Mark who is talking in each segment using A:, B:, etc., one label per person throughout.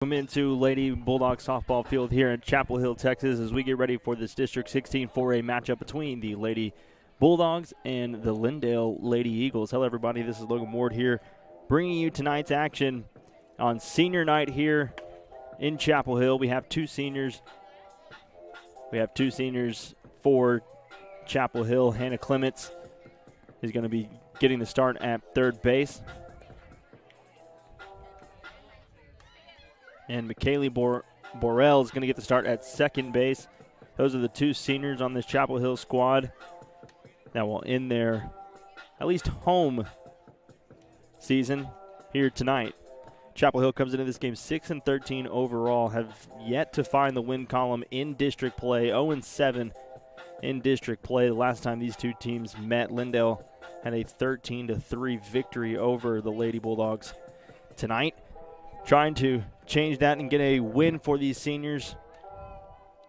A: Welcome into Lady Bulldog softball field here in Chapel Hill, Texas, as we get ready for this District 16 4A matchup between the Lady Bulldogs and the Lindale Lady Eagles. Hello, everybody. This is Logan Ward here, bringing you tonight's action on senior night here in Chapel Hill. We have two seniors. For Chapel Hill. Hannah Clements is going to be getting the start at third base. And McKaylee Borrell is going to get the start at second base. Those are the two seniors on this Chapel Hill squad that will end their at least home season here tonight. Chapel Hill comes into this game 6-13 overall, have yet to find the win column in district play, 0-7 in district play. The last time these two teams met, Lindale had a 13-3 victory over the Lady Bulldogs. Tonight, trying to change that and get a win for these seniors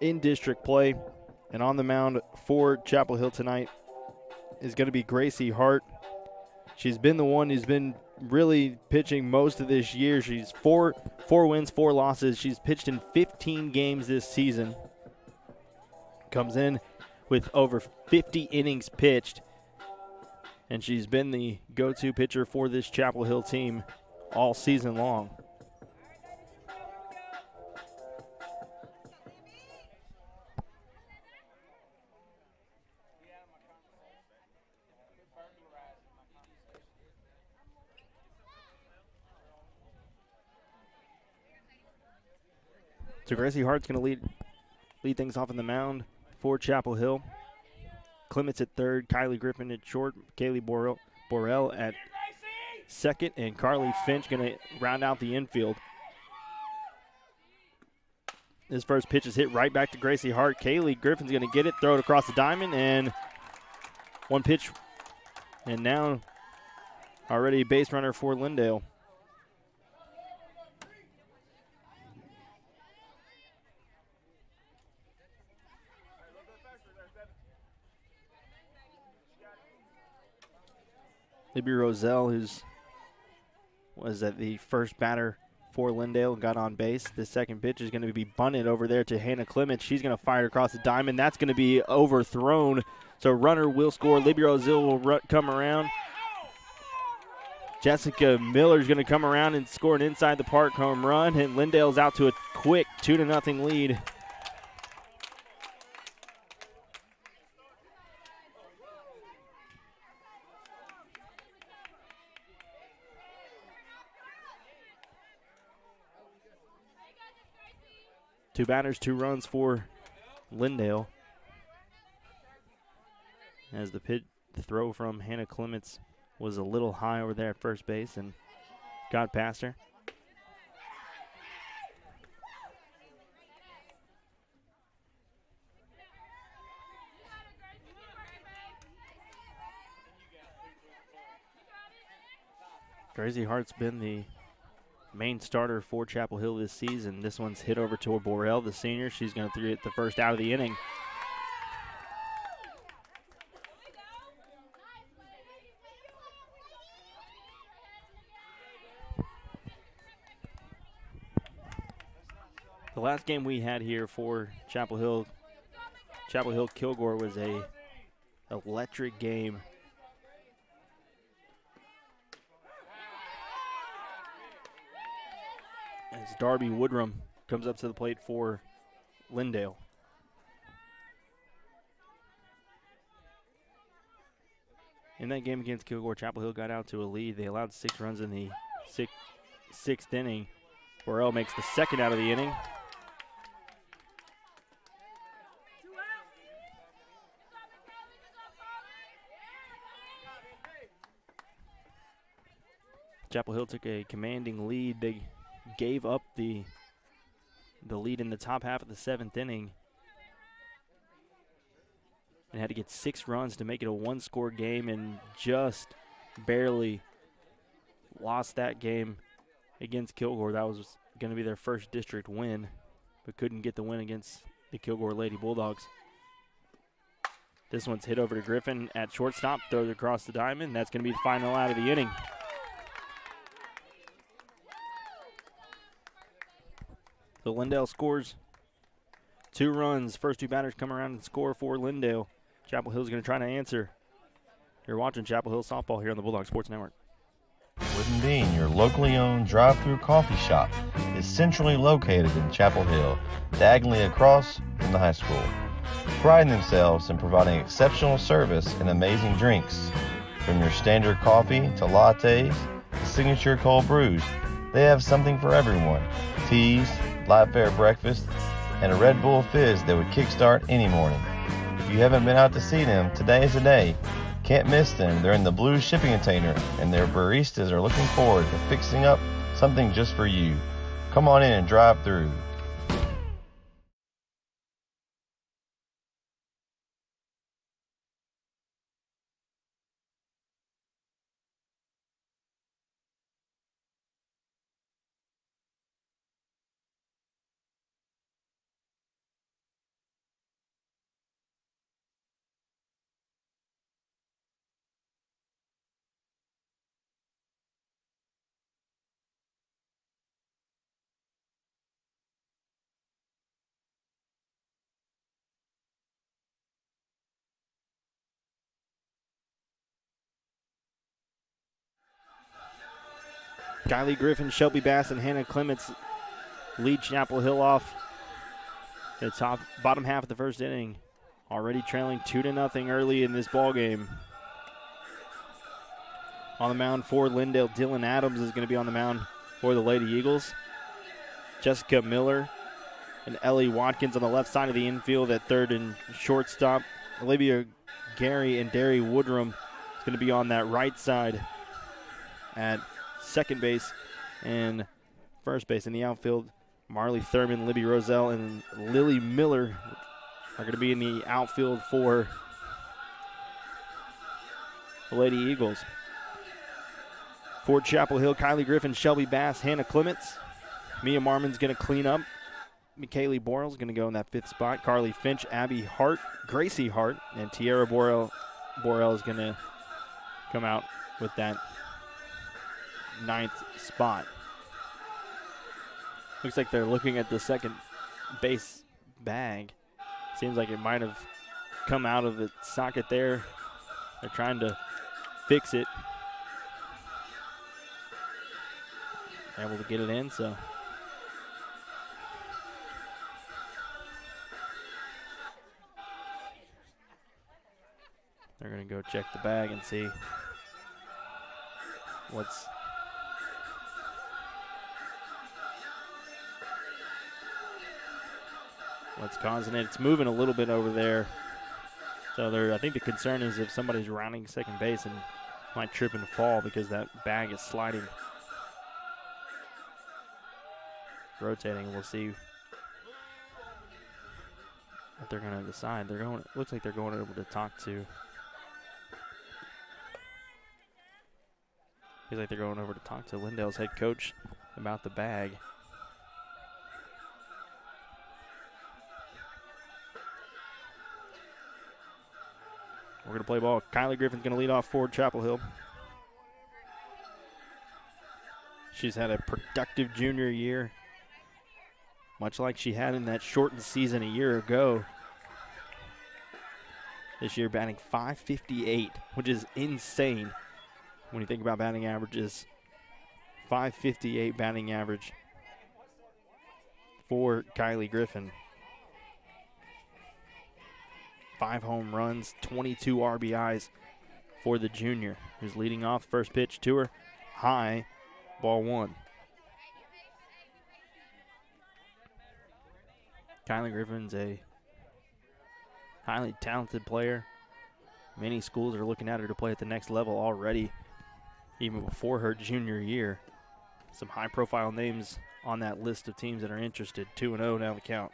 A: in district play. And on the mound for Chapel Hill tonight is going to be Gracie Hart. She's been the one who's been really pitching most of this year. She's four wins, 4 losses. She's pitched in 15 games this season. Comes in with over 50 innings pitched. And she's been the go-to pitcher for this Chapel Hill team all season long. So Gracie Hart's going to lead things off on the mound for Chapel Hill. Clements at third, Kylie Griffin at short, Kaylee Borrell at second, and Carly Finch going to round out the infield. This first pitch is hit right back to Gracie Hart. Kaylee Griffin's going to get it, throw it across the diamond, and one pitch, and now already a base runner for Lindale. Libby Roselle, who was at the first batter for Lindale, got on base. The second pitch is going to be bunted over there to Hannah Clements. She's going to fire it across the diamond. That's going to be overthrown. So runner will score. Libby Roselle will come around. Jessica Miller is going to come around and score an inside the park home run. And Lindale's out to a quick 2-0 lead. Two batters, 2 runs for Lindale. As the throw from Hannah Clements was a little high over there at first base and got past her. Gracie Hart's been the main starter for Chapel Hill this season. This one's hit over to Borrell, the senior. She's going to hit the first out of the inning. The last game we had here for Chapel Hill Kilgore was a electric game. As Darby Woodrum comes up to the plate for Lindale. In that game against Kilgore, Chapel Hill got out to a lead. They allowed 6 runs in the sixth inning. Borrell makes the second out of the inning. Chapel Hill took a commanding lead. They gave up the lead in the top half of the 7th inning and had to get 6 runs to make it a 1-score game, and just barely lost that game against Kilgore. That was going to be their first district win, but couldn't get the win against the Kilgore Lady Bulldogs. This one's hit over to Griffin at shortstop, throws it across the diamond. That's going to be the final out of the inning. So Lindale scores 2 runs. First 2 batters come around and score for Lindale. Chapel Hill's going to try to answer. You're watching Chapel Hill softball here on the Bulldog Sports Network.
B: Wooden Bean, your locally owned drive-through coffee shop, is centrally located in Chapel Hill, diagonally across from the high school. Priding themselves in providing exceptional service and amazing drinks. From your standard coffee to lattes to signature cold brews, they have something for everyone. Teas, light fare breakfast, and a Red Bull fizz that would kickstart any morning. If you haven't been out to see them, today is the day. Can't miss them. They're in the blue shipping container, and their baristas are looking forward to fixing up something just for you. Come on in and drive through.
A: Kylie Griffin, Shelby Bass, and Hannah Clements lead Chapel Hill off the bottom half of the first inning. Already trailing 2-0 early in this ball game. On the mound for Lindale, Dylan Adams is going to be on the mound for the Lady Eagles. Jessica Miller and Ellie Watkins on the left side of the infield at third and shortstop. Olivia Gary and Derry Woodrum is going to be on that right side at second base and first base. In the outfield, Marley Thurman, Libby Roselle, and Lily Miller are going to be in the outfield for the Lady Eagles. For Chapel Hill, Kylie Griffin, Shelby Bass, Hannah Clements. Mia Marmon's going to clean up. McKaylee Borrell's going to go in that 5th spot. Carly Finch, Abby Hart, Gracie Hart, and Tierra Borrell is going to come out with that 9th spot. Looks like they're looking at the second base bag. Seems like it might have come out of the socket there. They're trying to fix it. Able to get it in, so. They're going to go check the bag and see what's causing it. It's moving a little bit over there. So I think the concern is if somebody's rounding second base and might trip and fall because that bag is sliding, rotating. We'll see what they're going to decide. Looks like they're going over to talk to. Feels like they're going over to talk to Lindale's head coach about the bag. We're going to play ball. Kylie Griffin's going to lead off for Chapel Hill. She's had a productive junior year, much like she had in that shortened season a year ago. This year batting .558, which is insane when you think about batting averages. .558 batting average for Kylie Griffin. 5 home runs, 22 RBIs for the junior, who's leading off. First pitch to her, high, ball 1. Kylie Griffin's a highly talented player. Many schools are looking at her to play at the next level already, even before her junior year. Some high-profile names on that list of teams that are interested. 2-0 down the count.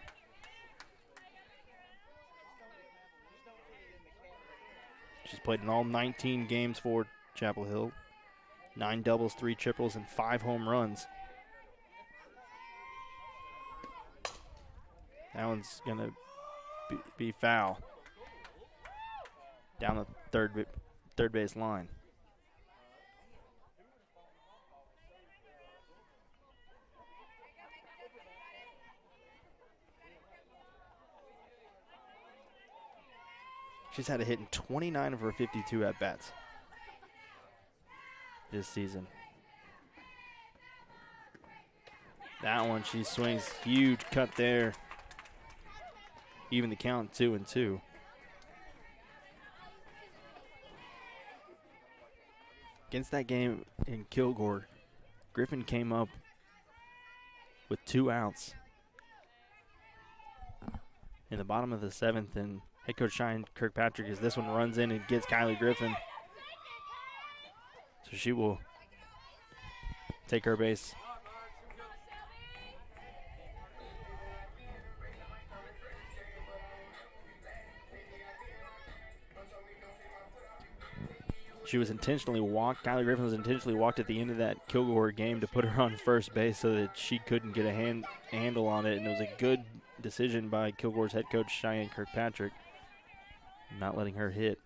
A: She's played in all 19 games for Chapel Hill. 9 doubles, 3 triples, and 5 home runs. That one's going to be foul. Down the third base line. She's had a hit in 29 of her 52 at-bats this season. That one, she swings, huge cut there. Even the count 2-2. Against that game in Kilgore, Griffin came up with 2 outs in the bottom of the 7th, and head coach Cheyenne Kirkpatrick, as this one runs in and gets Kylie Griffin. So she will take her base. She was intentionally walked. Kylie Griffin was intentionally walked at the end of that Kilgore game to put her on first base so that she couldn't get a handle on it. And it was a good decision by Kilgore's head coach, Cheyenne Kirkpatrick, not letting her hit.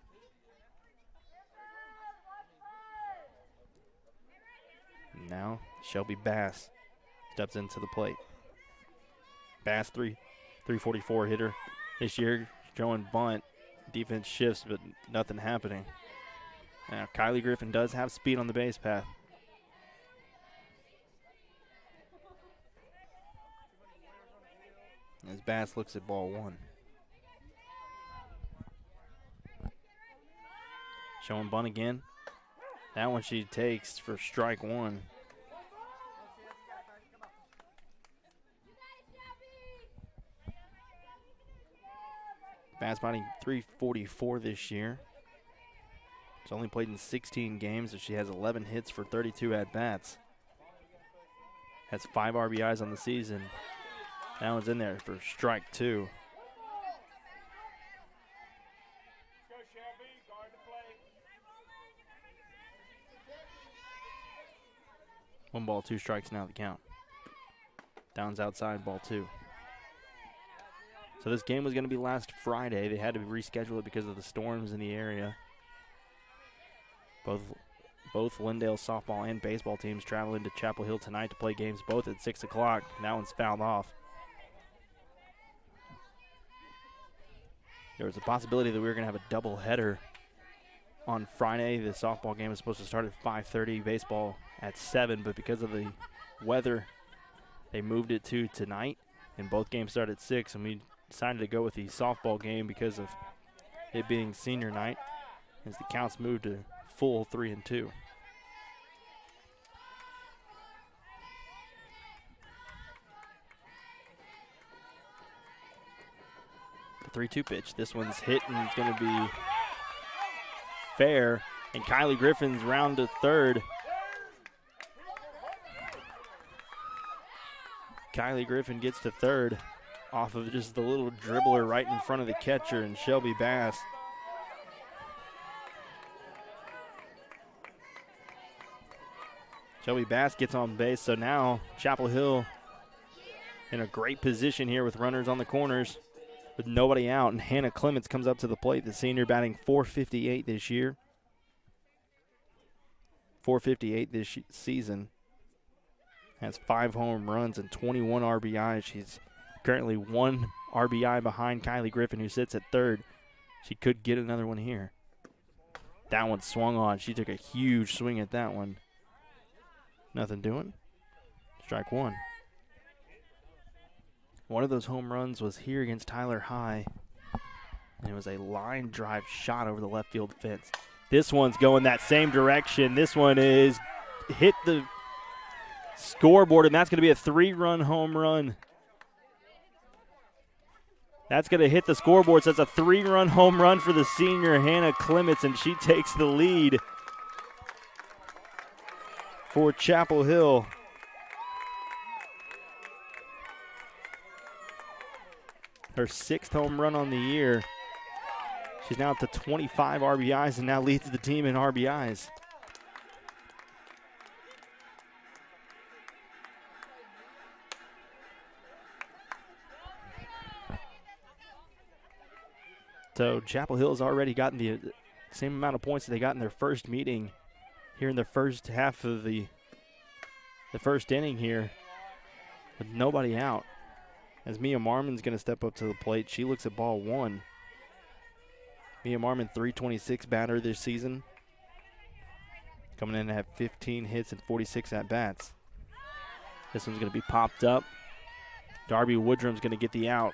A: Now, Shelby Bass steps into the plate. Bass, 344 hitter this year, showing bunt. Defense shifts, but nothing happening. Now, Kylie Griffin does have speed on the base path. As Bass looks at ball 1. Showing bunt again. That one she takes for strike 1. Bass batting .344 this year. She's only played in 16 games, so she has 11 hits for 32 at-bats. Has 5 RBIs on the season. That one's in there for strike 2. One ball, 2 strikes now the count. Down's outside, ball 2. So this game was going to be last Friday. They had to reschedule it because of the storms in the area. Both Lindale softball and baseball teams travel into Chapel Hill tonight to play games both at 6 o'clock. That one's fouled off. There was a possibility that we were going to have a doubleheader on Friday. The softball game was supposed to start at 5:30, baseball at 7, but because of the weather, they moved it to tonight, and both games start at 6, and we decided to go with the softball game because of it being senior night, as the counts moved to full 3-2. The 3-2 pitch. This one's hit and it's going to be fair. And Kylie Griffin's round to third. Kylie Griffin gets to third off of just the little dribbler right in front of the catcher and Shelby Bass. Shelby Bass gets on base, so now Chapel Hill in a great position here with runners on the corners with nobody out, and Hannah Clements comes up to the plate, the senior, batting .458 this year. .458 this season. Has 5 home runs and 21 RBIs. She's currently 1 RBI behind Kylie Griffin, who sits at third. She could get another one here. That one swung on. She took a huge swing at that one. Nothing doing. Strike 1. One of those home runs was here against Tyler High, and it was a line drive shot over the left field fence. This one's going that same direction. This one is hit the scoreboard, and that's going to be a 3-run home run. That's going to hit the scoreboard, so that's a 3-run home run for the senior Hannah Clements, and she takes the lead for Chapel Hill. Her 6th home run on the year. She's now up to 25 RBIs and now leads the team in RBIs. So Chapel Hill has already gotten the same amount of points that they got in their first meeting here in the first half of the first inning here with nobody out. As Mia Marmon's going to step up to the plate, she looks at ball 1. Mia Marmon, 326 batter this season. Coming in to have 15 hits and 46 at-bats. This one's going to be popped up. Darby Woodrum's going to get the out.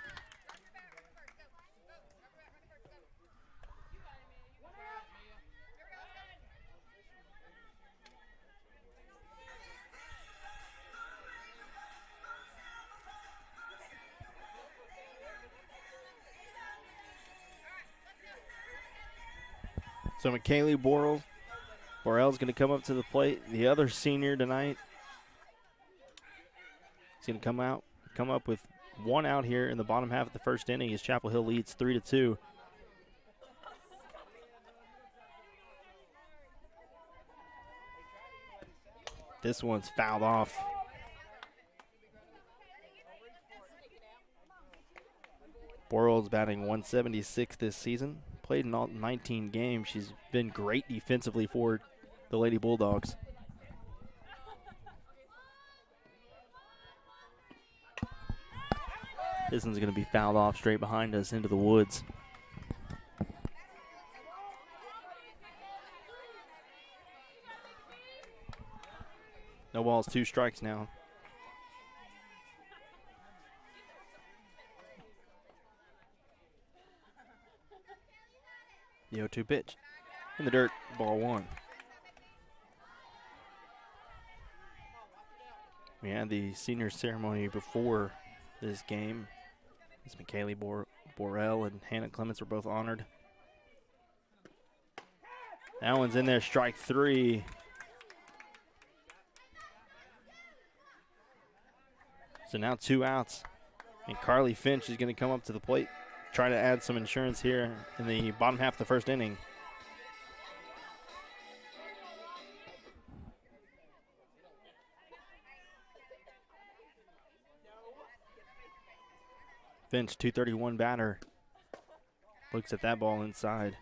A: So McKaylee Borrell's going to come up to the plate. The other senior tonight is going to come up with one out here in the bottom half of the first inning as Chapel Hill leads 3-2. This one's fouled off. Borrell's batting 176 this season. Played in all 19 games. She's been great defensively for the Lady Bulldogs. This one's going to be fouled off straight behind us into the woods. No balls, 2 strikes now. The 0-2 pitch. In the dirt, ball 1. We had the senior ceremony before this game. Miss McKaylee Borrell and Hannah Clements were both honored. That one's in there, strike 3. So now 2 outs. And Carly Finch is going to come up to the plate, try to add some insurance here in the bottom half of the first inning. Finch, 231 batter. Looks at that ball inside.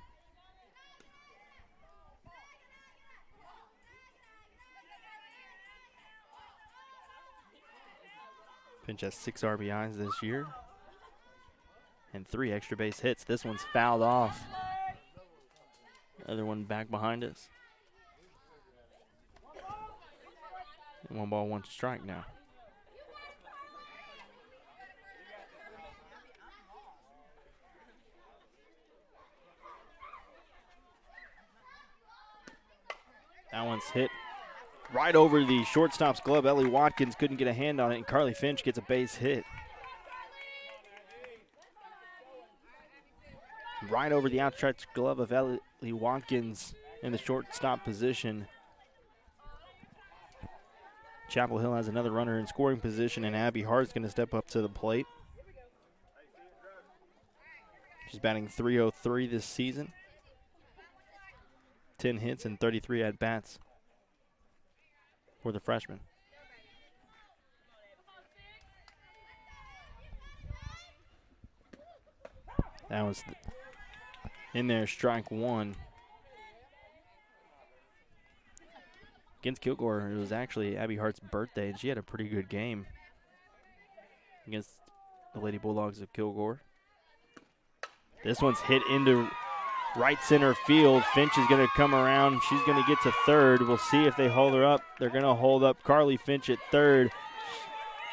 A: Finch has 6 RBIs this year and 3 extra base hits. This one's fouled off. Other one back behind us. 1 ball, 1 strike now. That one's hit right over the shortstop's glove. Ellie Watkins couldn't get a hand on it, and Carly Finch gets a base hit. Right over the outstretched glove of Ellie Watkins in the shortstop position. Chapel Hill has another runner in scoring position, and Abby Hart's going to step up to the plate. She's batting .303 this season. 10 hits and 33 at-bats for the freshman. That was in there, strike 1. Against Kilgore, it was actually Abby Hart's birthday, and she had a pretty good game against the Lady Bulldogs of Kilgore. This one's hit into right center field. Finch is going to come around. She's going to get to third. We'll see if they hold her up. They're going to hold up Carly Finch at third.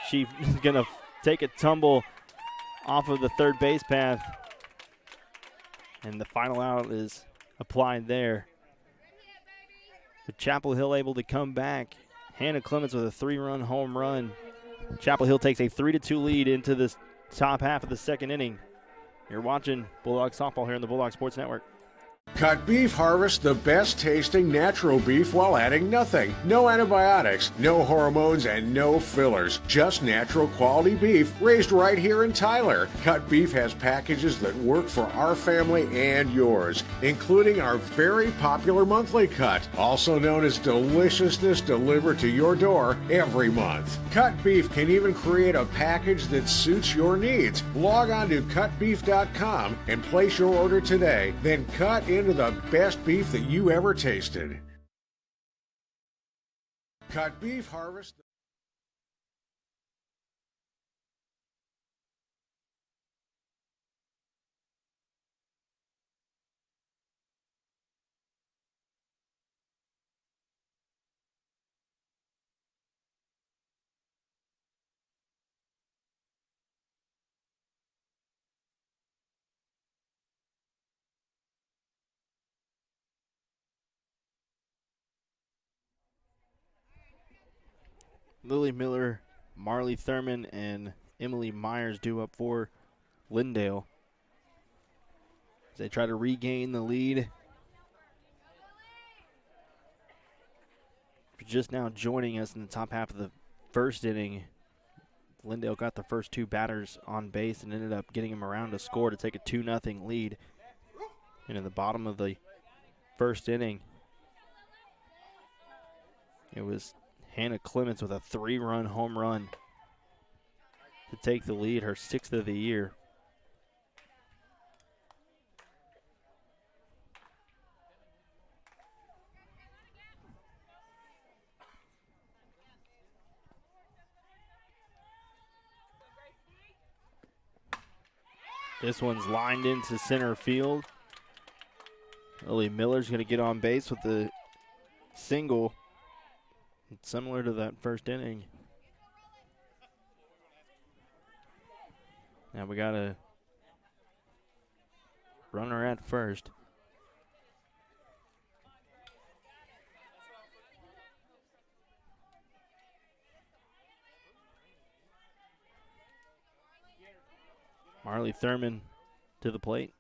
A: She's going to take a tumble off of the third base path. And the final out is applied there. But Chapel Hill able to come back. Hannah Clements with a 3-run home run. Chapel Hill takes a 3-2 lead into this top half of the second inning. You're watching Bulldog Softball here on the Bulldog Sports Network.
C: Cut Beef harvests the best tasting natural beef while adding nothing. No antibiotics, no hormones, and no fillers. Just natural quality beef raised right here in Tyler. Cut Beef has packages that work for our family and yours, including our very popular monthly cut, also known as Deliciousness, delivered to your door every month. Cut Beef can even create a package that suits your needs. Log on to cutbeef.com and place your order today. Then cut into the best beef that you ever tasted. Cut Beef harvest.
A: Lily Miller, Marley Thurman, and Emily Myers due up for Lindale as they try to regain the lead. If you're just now joining us in the top half of the first inning, Lindale got the first two batters on base and ended up getting them around to score to take a 2-0 lead. And in the bottom of the first inning, it was Hannah Clements with a 3-run home run to take the lead, her 6th of the year. This one's lined into center field. Lily Miller's going to get on base with the single, similar to that first inning. Now we got a runner at first. Marley Thurman to the plate.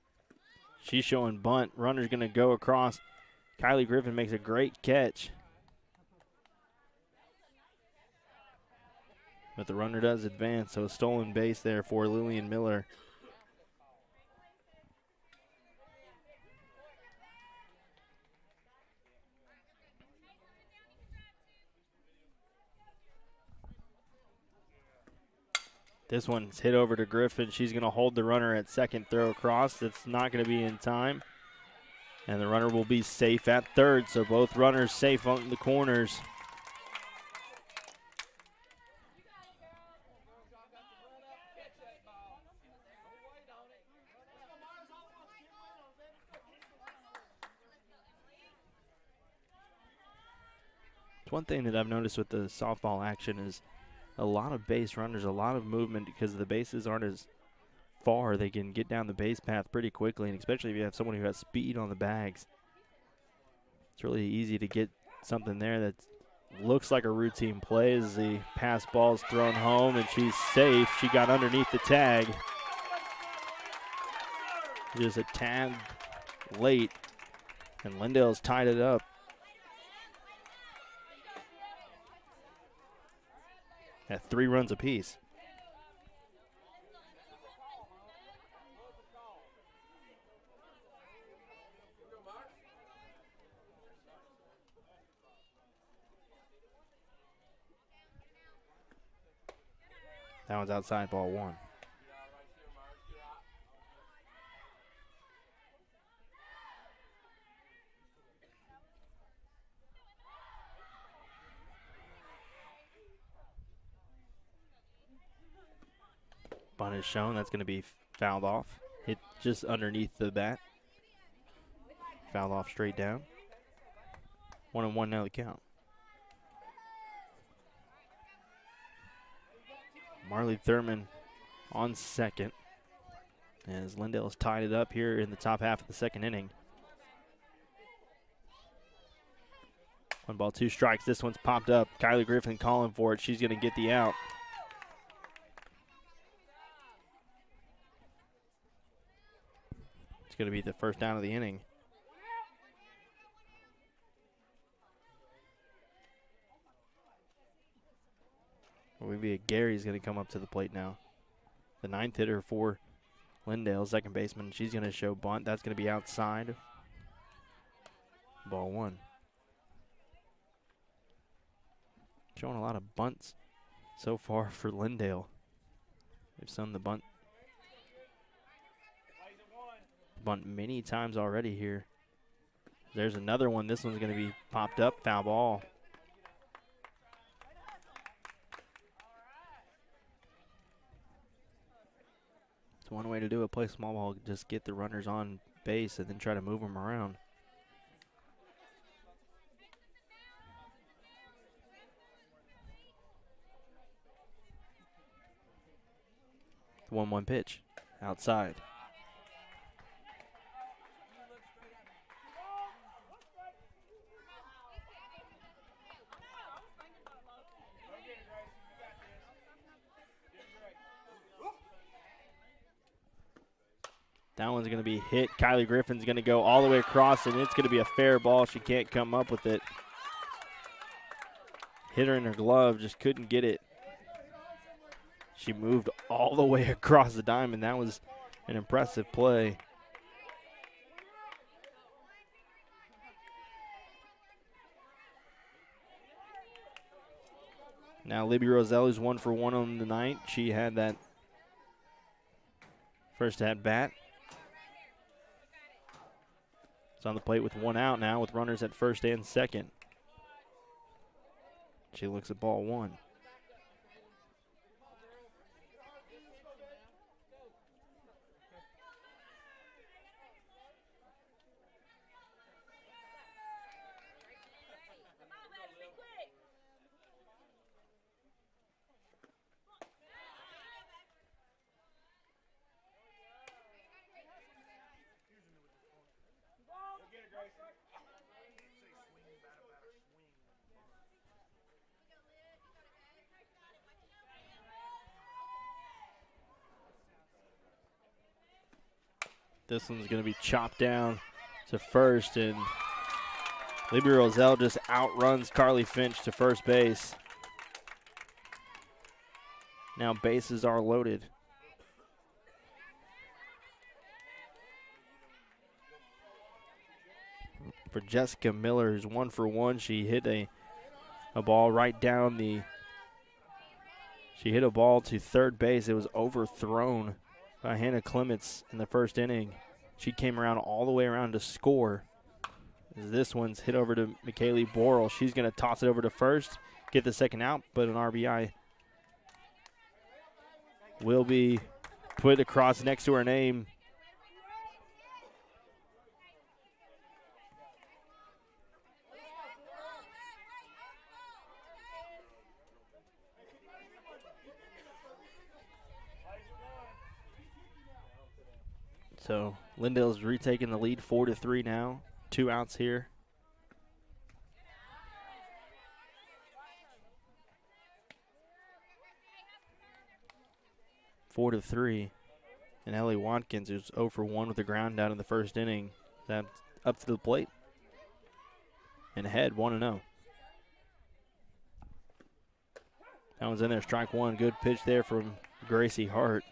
A: She's showing bunt. Runner's going to go across. Kylie Griffin makes a great catch. But the runner does advance, so a stolen base there for Lillian Miller. This one's hit over to Griffin. She's going to hold the runner at second, throw across. That's not going to be in time. And the runner will be safe at third, so both runners safe on the corners. One thing that I've noticed with the softball action is a lot of base runners, a lot of movement because the bases aren't as far. They can get down the base path pretty quickly, and especially if you have someone who has speed on the bags. It's really easy to get something there that looks like a routine play as the pass ball is thrown home, and she's safe. She got underneath the tag. Just a tad late, and Lindale's tied it up. At 3 runs apiece. That one's outside, ball 1. Bunt is shown. That's going to be fouled off. Hit just underneath the bat. Fouled off straight down. 1-1 now the count. Marley Thurman on second as Lindale's tied it up here in the top half of the second inning. 1 ball, 2 strikes. This one's popped up. Kylie Griffin calling for it. She's going to get the out. It's going to be the first down of the inning. Olivia Gary's going to come up to the plate now. The 9th hitter for Lindale, second baseman. She's going to show bunt. That's going to be outside. Ball 1. Showing a lot of bunts so far for Lindale. They've sung the bunt many times already here. There's another one. This one's going to be popped up. Foul ball. It's one way to do it. Play small ball. Just get the runners on base and then try to move them around. The 1-1 pitch. Outside. That one's going to be hit. Kylie Griffin's going to go all the way across, and it's going to be a fair ball. She can't come up with it. Hit her in her glove, just couldn't get it. She moved all the way across the diamond. That was an impressive play. Now Libby Roselle is 1 for 1 on the night. She had that first at bat. It's on the plate with 1 out now with runners at first and second. She looks at ball 1. This one's going to be chopped down to first, and Libby Roselle just outruns Carly Finch to first base. Now bases are loaded. For Jessica Miller, who's 1 for 1, she hit a ball right down the. She hit a ball to third base. It was overthrown by Hannah Clements in the first inning. She came around all the way around to score. This one's hit over to McKaylee Borrell. She's going to toss it over to first, get the second out, but an RBI will be put across next to her name. So Lindale's retaking the lead 4-3 now. 2 outs here. Four to 3. And Ellie Watkins, who's 0 for 1 with the ground out in the first inning, that's up to the plate. And ahead 1-0. That one's in there, strike 1. Good pitch there from Gracie Hart.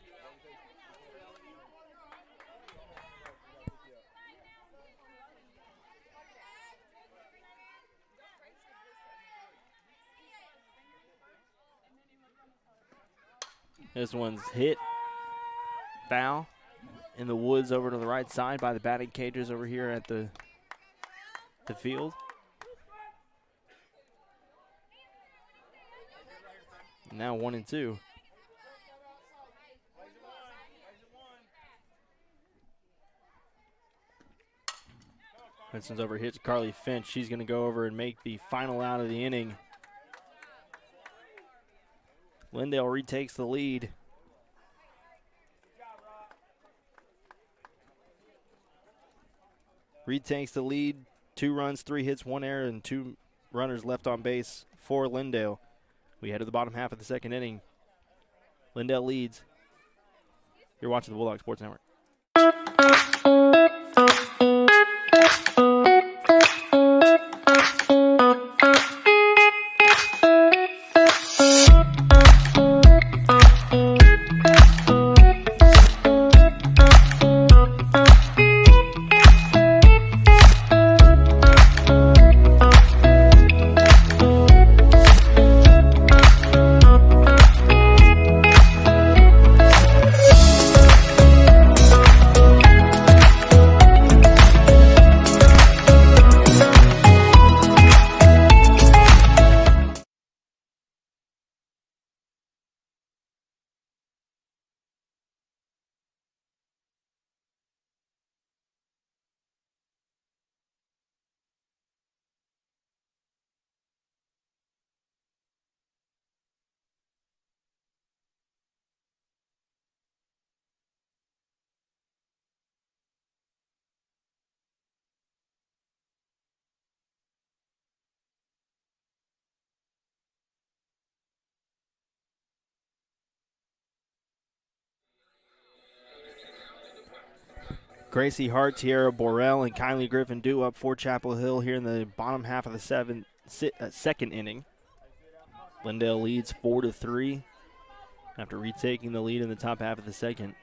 A: This one's hit, foul, in the woods over to the right side by the batting cages over here at the field. Now 1-2. This one's over hit to Carly Finch. She's going to go over and make the final out of the inning. Lindale retakes the lead. Retakes the lead. 2 runs, 3 hits, 1 error, and 2 runners left on base for Lindale. We head to the bottom half of the second inning. Lindale leads. You're watching the Bulldog Sports Network. Gracie Hart, Tierra Borrell, and Kylie Griffin due up for Chapel Hill here in the bottom half of the second inning. Lindale leads 4-3 after retaking the lead in the top half of the second.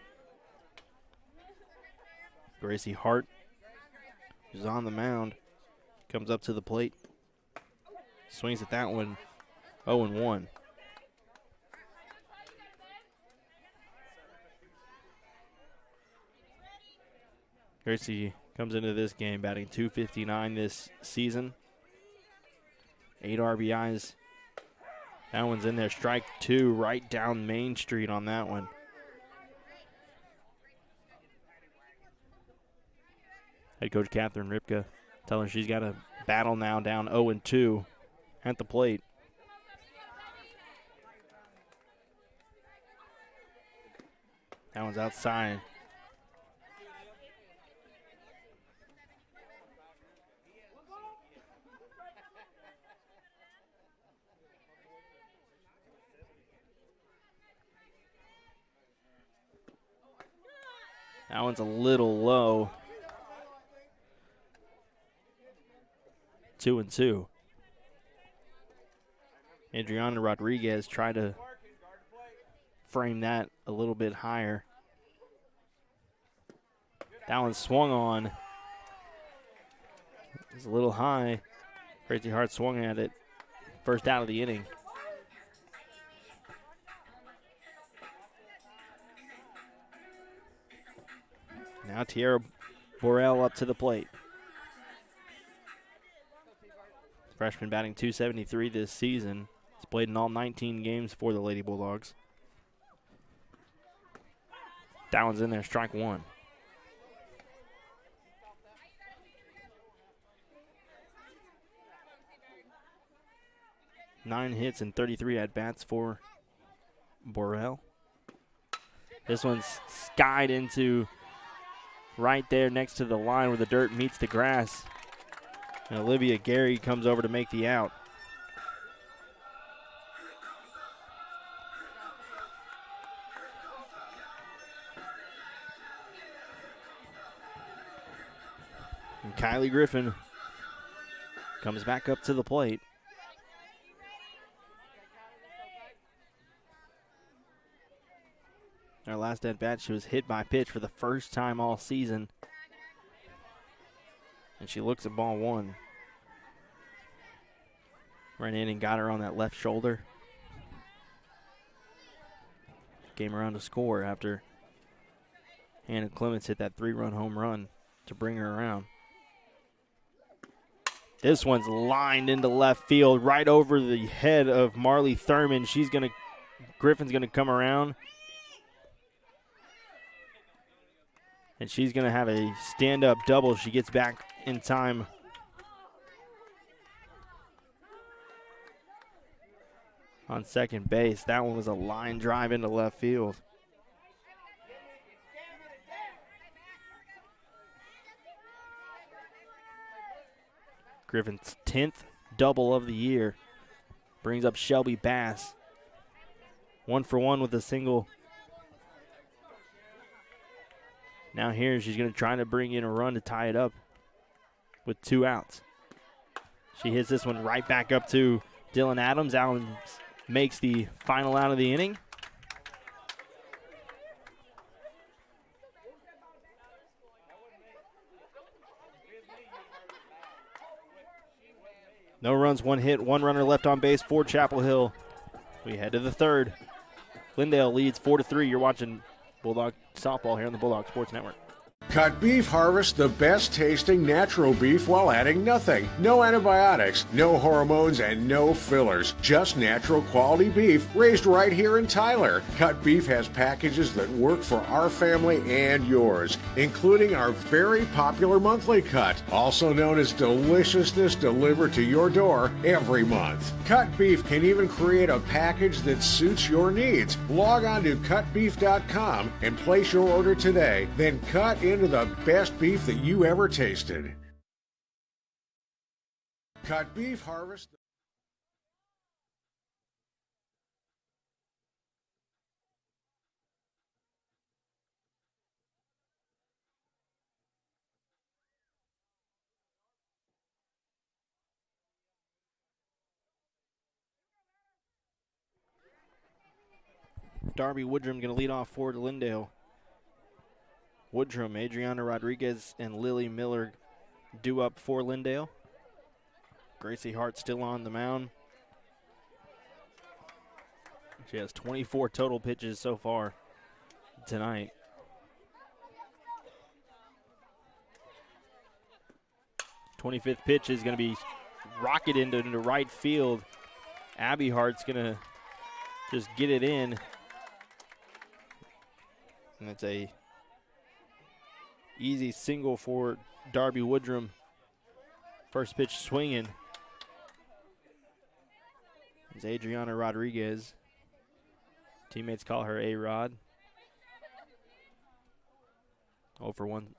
A: Gracie Hart, who's on the mound, comes up to the plate. Swings at that one, 0-1. Gracie comes into this game batting .259 this season. 8 RBIs. That one's in there. Strike 2 right down Main Street on that one. Head coach Catherine Ripka telling her she's got to battle now, down 0-2 at the plate. That one's outside. That one's a little low. 2-2. Adriana Rodriguez tried to frame that a little bit higher. That one swung on. It's a little high. Gracie Hart swung at it. First out of the inning. Now Tierra Borrell up to the plate. Freshman batting .273 this season. He's played in all 19 games for the Lady Bulldogs. That one's in there, strike 1. Nine hits and 33 at-bats for Borrell. This one's skied into right there next to the line where the dirt meets the grass. And Olivia Gary comes over to make the out. And Kylie Griffin comes back up to the plate. Our last at-bat, she was hit by a pitch for the first time all season. And she looks at ball 1. Ran in and got her on that left shoulder. Came around to score after Hannah Clements hit that 3-run home run to bring her around. This one's lined into left field right over the head of Marley Thurman. Griffin's gonna come around. And she's going to have a stand-up double. She gets back in time. On second base. That one was a line drive into left field. Griffin's 10th double of the year. Brings up Shelby Bass. 1-for-1 with a single. Now here she's going to try to bring in a run to tie it up with 2 outs. She hits this one right back up to Dylan Adams. Adams makes the final out of the inning. No runs, 1 hit, 1 runner left on base for Chapel Hill. We head to the third. Lindale leads 4-3. You're watching Bulldog softball here on the Bulldog Sports Network.
C: Cut Beef harvests the best tasting natural beef while adding nothing. No antibiotics, no hormones, and no fillers. Just natural quality beef raised right here in Tyler. Cut Beef has packages that work for our family and yours, including our very popular monthly cut, also known as Deliciousness, delivered to your door every month. Cut Beef can even create a package that suits your needs. Log on to cutbeef.com and place your order today. Then cut into the best beef that you ever tasted. Cut Beef harvest.
A: Darby Woodrum going to lead off for Lindale. Woodrum, Adriana Rodriguez, and Lily Miller due up for Lindale. Gracie Hart still on the mound. She has 24 total pitches so far tonight. '25th pitch is going to be rocketed into right field. Abby Hart's going to just get it in. And it's a easy single for Darby Woodrum. First pitch swinging is Adriana Rodriguez. Teammates call her A-Rod. 0 for 1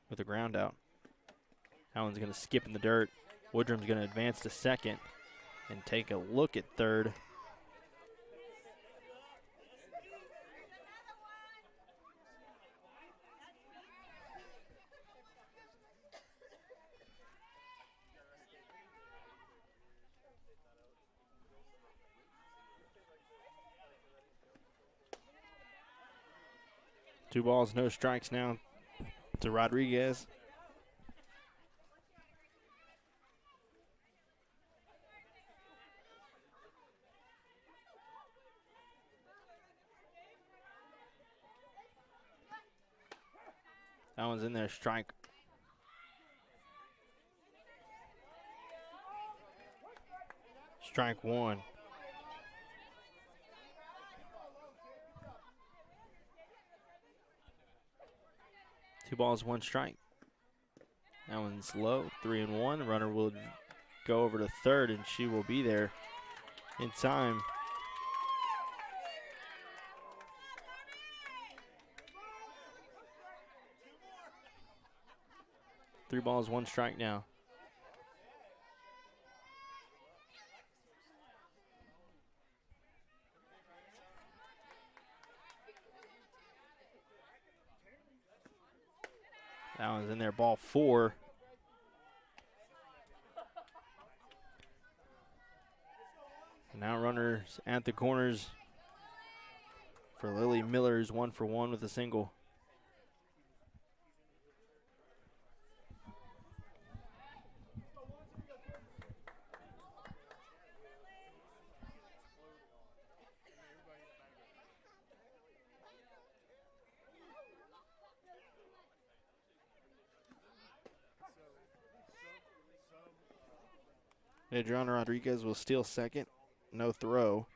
A: with a ground out. That one's going to skip in the dirt. Woodrum's going to advance to second and take a look at third. Two balls, no strikes now to Rodriguez. That one's in there, strike. Strike one. Two balls, one strike. That one's low, 3-1. Runner will go over to third, and she will be there in time. Three balls, one strike now. That one's in there, ball four. Now runners at the corners for Lily Miller's 1 for 1 with a single. Adriana Rodriguez will steal second. No throw.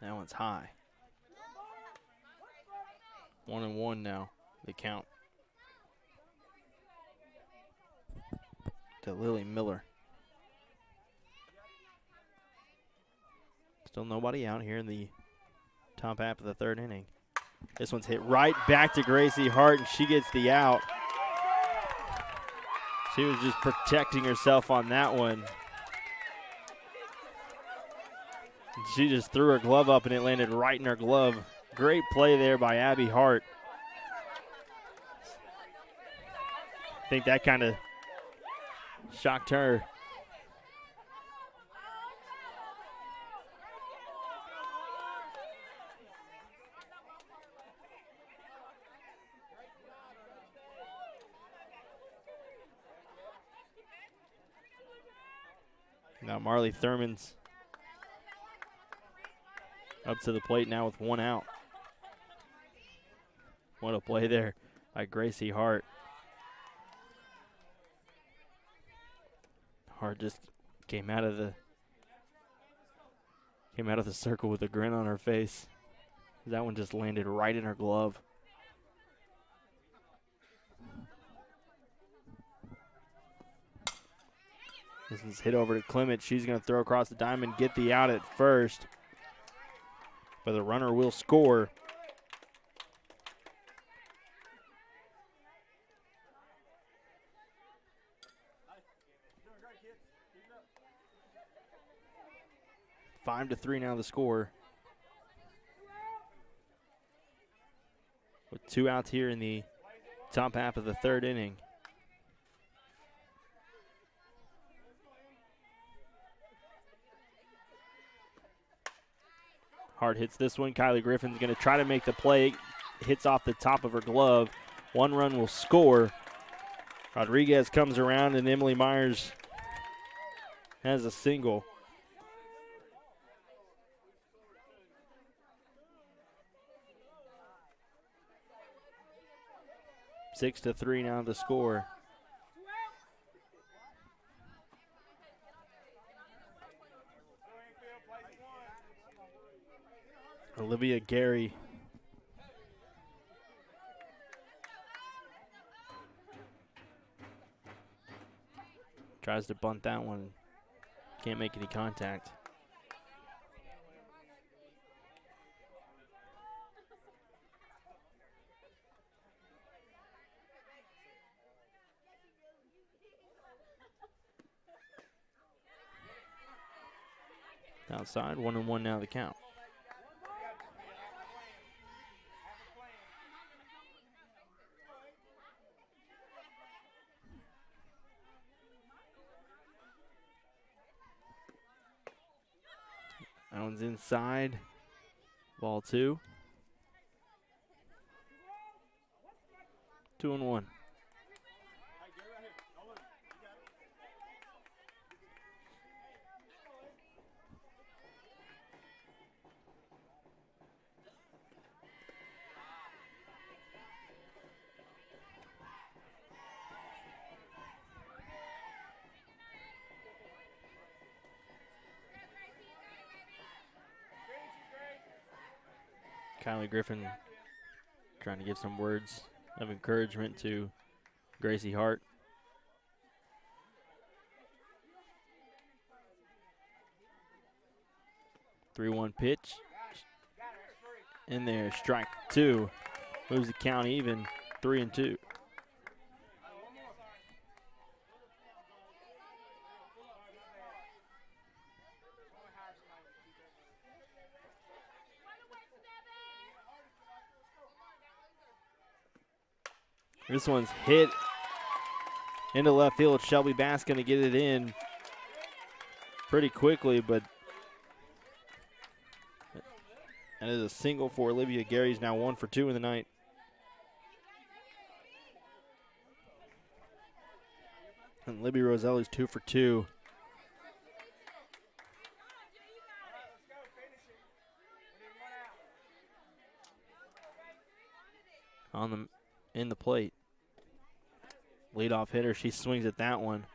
A: That one's high. 1-1 now, the count to Lily Miller. Still nobody out here in the top half of the third inning. This one's hit right back to Gracie Hart, and she gets the out. She was just protecting herself on that one. She just threw her glove up, and it landed right in her glove. Great play there by Abby Hart. I think that kind of shocked her. Now Marley Thurman's up to the plate now with one out. What a play there by Gracie Hart. Hart just came out of the circle with a grin on her face. That one just landed right in her glove. This is hit over to Clement. She's going to throw across the diamond, get the out at first. But the runner will score. Five to 3 now the score. with 2 outs here in the top half of the 3rd inning. Hart hits this one. Kylie Griffin's going to try to make the play. Hits off the top of her glove. 1 run will score. Rodriguez comes around, and Emily Myers has a single. Six to 3 now the score. Olivia Gary tries to bunt that one. Can't make any contact. Outside, 1-1 now the count. That one's inside. Ball 2. 2-1. Kylie Griffin trying to give some words of encouragement to Gracie Hart. Three-one pitch. In there, strike 2. Moves the count even, 3-2. This one's hit into left field. Shelby Bass going to get it in pretty quickly, but that is a single for Olivia Gary's now 1 for 2 in the night. And Libby Roselli's 2 for 2. In the plate. Leadoff hitter, she swings at that one.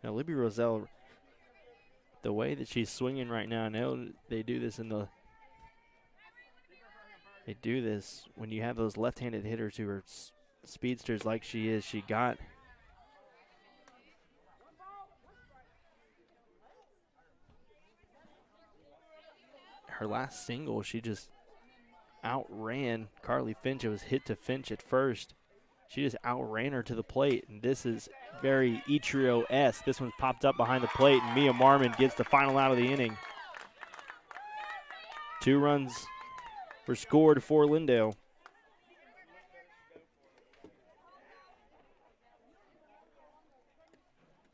A: Now Libby Roselle, the way that she's swinging right now, I know they do this when you have those left-handed hitters who are speedsters like she is. She got her last single, she just outran Carly Finch. It was hit to Finch at first. She just outran her to the plate, and this is very Etrio-esque. This one's popped up behind the plate, and Mia Marmon gets the final out of the inning. 2 runs were scored for Lindale.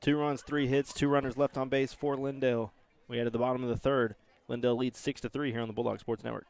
A: Two runs, 3 hits, 2 runners left on base for Lindale. We head to the bottom of the 3rd. Lindale leads 6-3 here on the Bulldog Sports Network.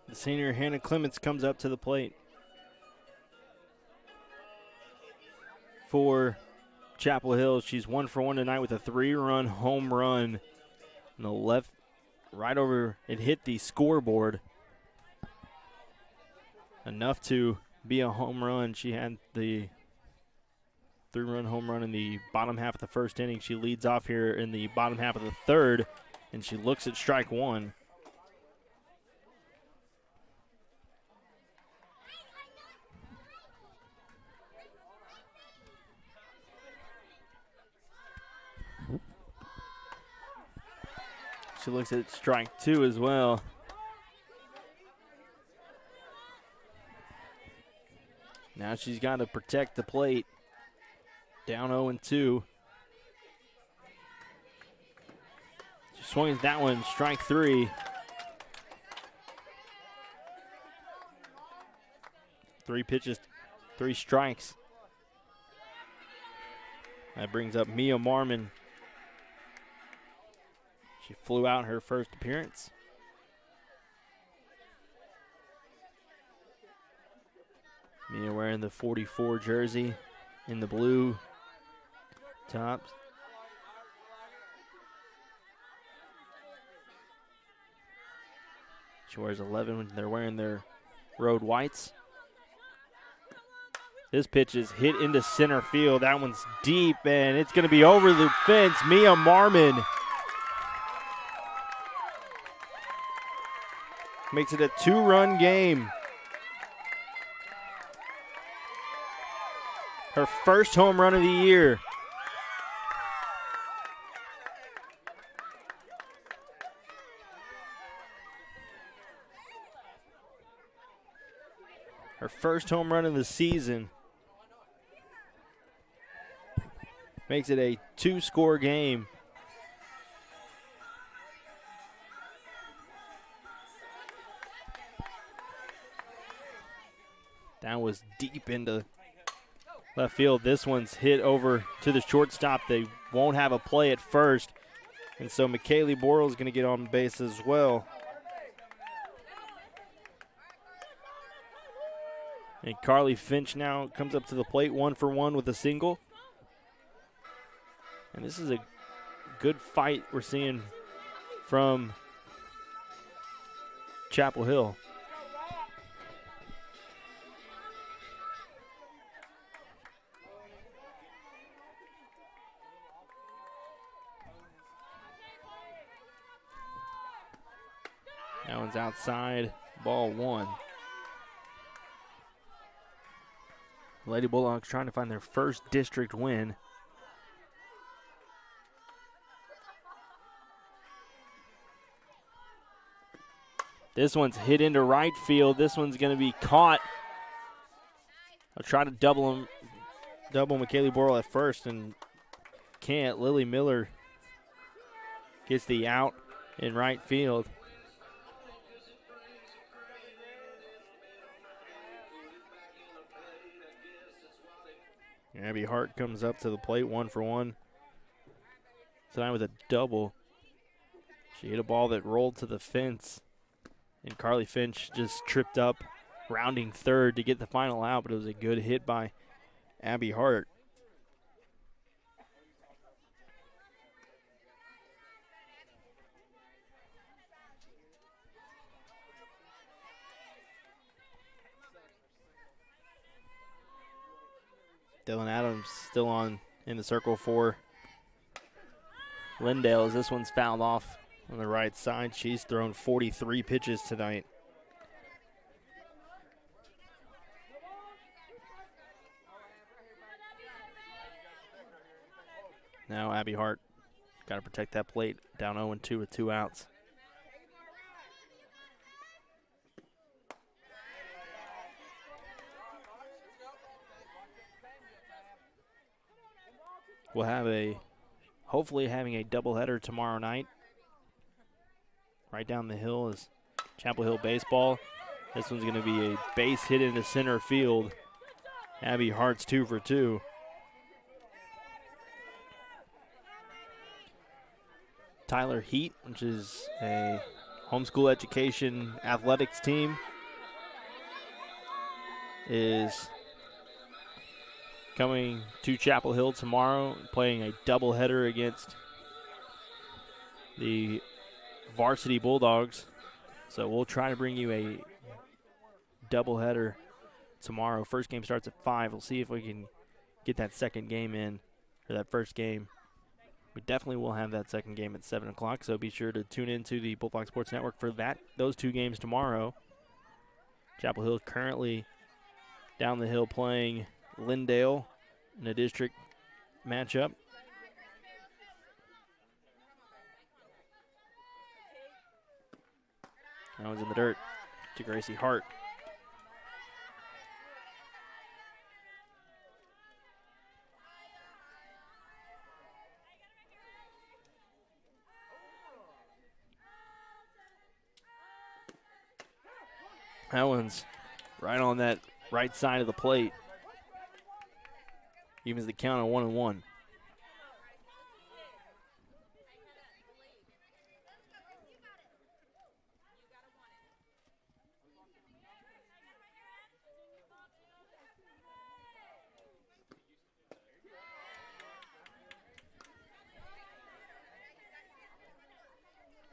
A: The senior Hannah Clements comes up to the plate for Chapel Hill. She's 1 for 1 tonight with a 3-run home run in the left, right over. It hit the scoreboard. Enough to be a home run. She had the 3-run home run in the bottom half of the first inning. She leads off here in the bottom half of the third, and she looks at strike one. She looks at strike two as well. Now she's got to protect the plate. Down 0-2. She swings that one, strike three. 3 pitches, 3 strikes. That brings up Mia Marmon. She flew out her first appearance. Mia wearing the 44 jersey in the blue tops. She wears 11 when they're wearing their road whites. This pitch is hit into center field. That one's deep, and it's going to be over the fence. Mia Marmon makes it a 2-run game. Her first home run of the year. Her first home run of the season. Makes it a 2-score game. That was deep into left field. This one's hit over to the shortstop. They won't have a play at first. And so McKaylee Borrell is going to get on base as well. And Carly Finch now comes up to the plate, 1 for 1 with a single. And this is a good fight we're seeing from Chapel Hill. That one's outside, ball 1. Lady Bulldogs trying to find their first district win. This one's hit into right field. This one's going to be caught. I'll try to double McKaylee Borrell at first and can't. Lily Miller gets the out in right field. Abby Hart comes up to the plate, 1 for 1. Tonight with a double. She hit a ball that rolled to the fence. And Carly Finch just tripped up, rounding third to get the final out, but it was a good hit by Abby Hart. Dylan Adams still in the circle for Lindale as this one's fouled off on the right side. She's thrown 43 pitches tonight. Now Abby Hart got to protect that plate, down 0-2 with 2 outs. We'll have hopefully having a doubleheader tomorrow night. Right down the hill is Chapel Hill baseball. This one's going to be a base hit into center field. Abby Hart's 2 for 2. Tyler Heat, which is a homeschool education athletics team is coming to Chapel Hill tomorrow, playing a doubleheader against the varsity Bulldogs. So we'll try to bring you a doubleheader tomorrow. First game starts at 5. We'll see if we can get that second game in, or that first game. We definitely will have that second game at 7 o'clock, so be sure to tune into the Bulldog Sports Network for those 2 games tomorrow. Chapel Hill currently down the hill playing Lindale in a district matchup. That one's in the dirt to Gracie Hart. That one's right on that right side of the plate. Evens the count on 1-1.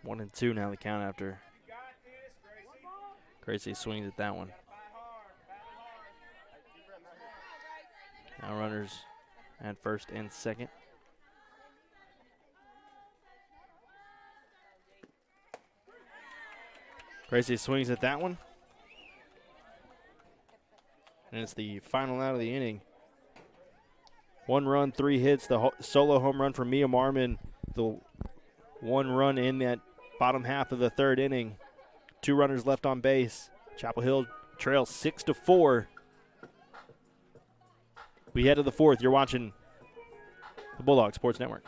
A: One and 2 now the count after Gracie swings at that one. Now runners at first and second. Gracie swings at that one. And it's the final out of the inning. 1 run, 3 hits, the solo home run for Mia Marmon. The 1 run in that bottom half of the 3rd inning. 2 runners left on base. Chapel Hill trails 6-4. We head to the 4th. You're watching the Bulldog Sports Network.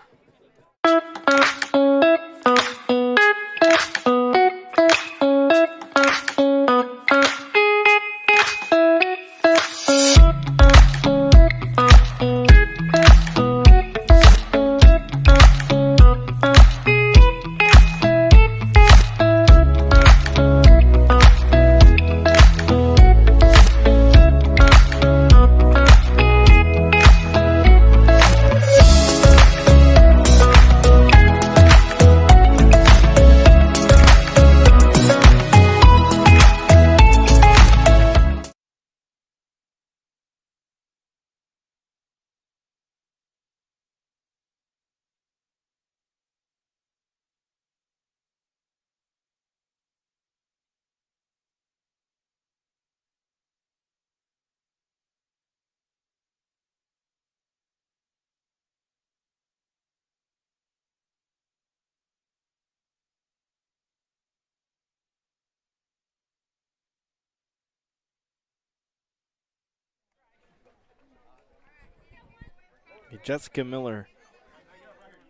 A: Jessica Miller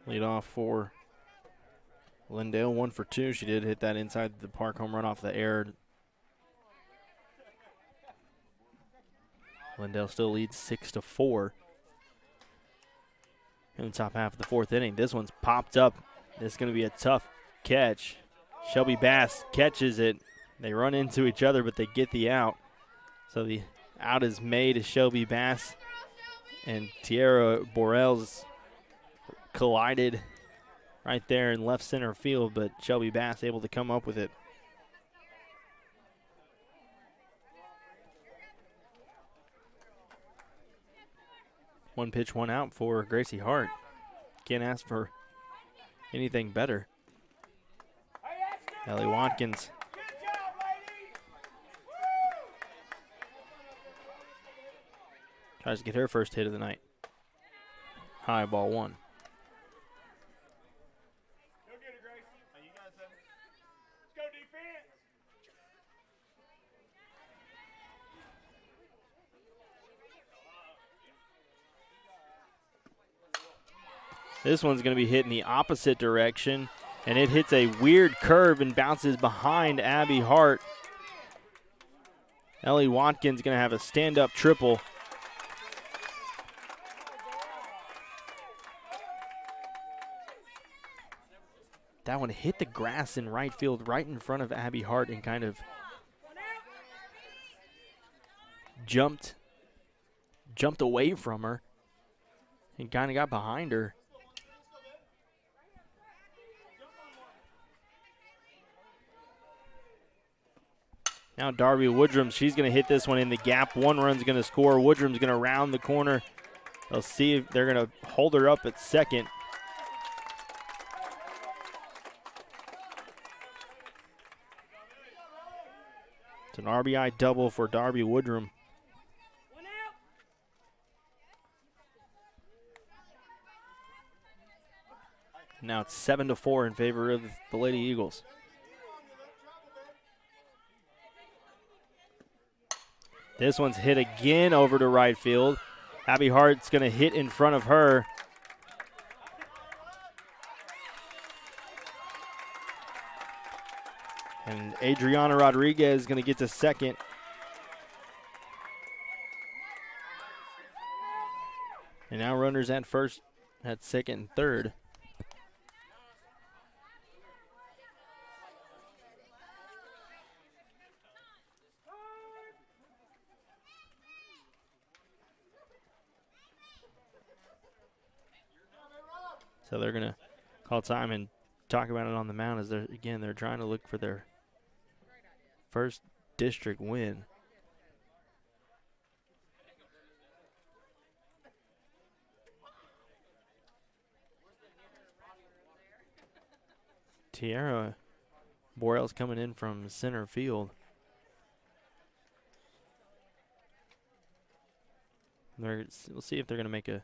A: lead off for Lindale, 1 for 2. She did hit that inside the park home run off the air. Lindale still leads 6-4 in the top half of the 4th inning. This one's popped up. This is going to be a tough catch. Shelby Bass catches it. They run into each other, but they get the out. So the out is made to Shelby Bass. And Tiara Borrells collided right there in left center field, but Shelby Bass able to come up with it. One pitch, 1 out for Gracie Hart. Can't ask for anything better. Ellie Watkins tries to get her first hit of the night. High, ball 1. This one's going to be hit in the opposite direction, and it hits a weird curve and bounces behind Abby Hart. Ellie Watkins going to have a stand-up triple. that one hit the grass in right field, right in front of Abby Hart, and kind of jumped away from her and kind of got behind her. Now Darby Woodrum, she's going to hit this one in the gap. 1 run's going to score. Woodrum's going to round the corner. They'll see if they're going to hold her up at second. It's an RBI double for Darby Woodrum. Now it's 7-4 in favor of the Lady Eagles. This one's hit again over to right field. Abby Hart's going to hit in front of her. And Adriana Rodriguez is going to get to second. And now runners at first, at second and third. So they're going to call time and talk about it on the mound as they're trying to look for their first district win. Tiara Borel's coming in from center field. We'll see if they're going to make a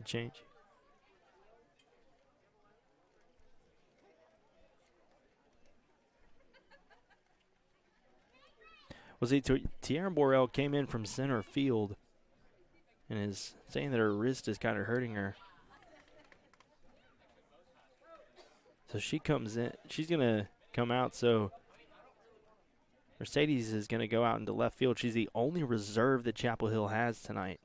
A: change. Well, see, Tiara Borel came in from center field and is saying that her wrist is kind of hurting her. So she comes in. She's going to come out. So Mercedes is going to go out into left field. She's the only reserve that Chapel Hill has tonight.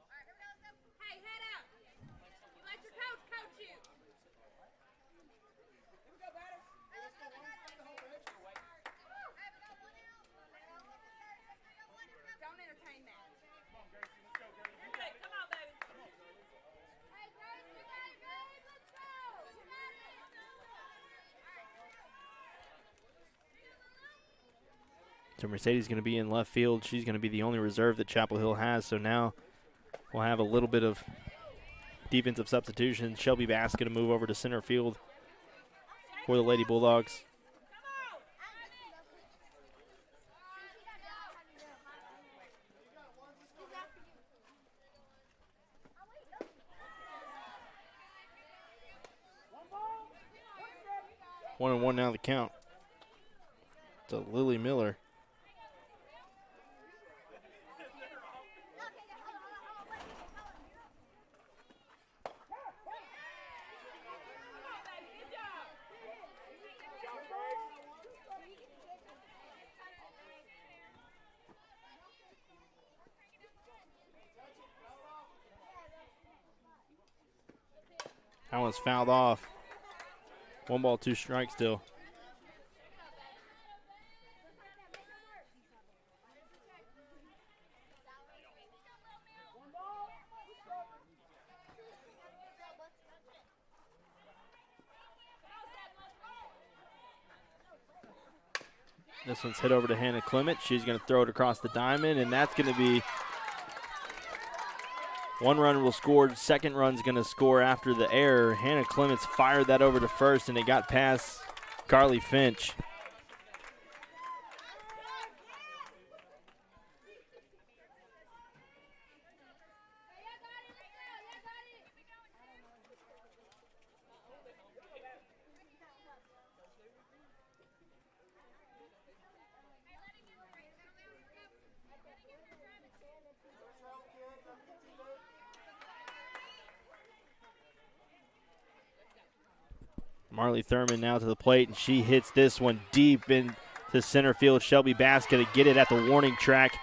A: So Mercedes is going to be in left field. She's going to be the only reserve that Chapel Hill has. So now we'll have a little bit of defensive substitution. Shelby Bass going to move over to center field for the Lady Bulldogs. One and one now the count to Lily Miller. That one's fouled off. 1 ball, 2 strikes still. This one's hit over to Hannah Clement. She's going to throw it across the diamond, and that's going to be 1 run will score. Second run's going to score after the error. Hannah Clements fired that over to first, and it got past Carly Finch. Marley Thurman now to the plate, and she hits this one deep into center field. Shelby Bass going to get it at the warning track.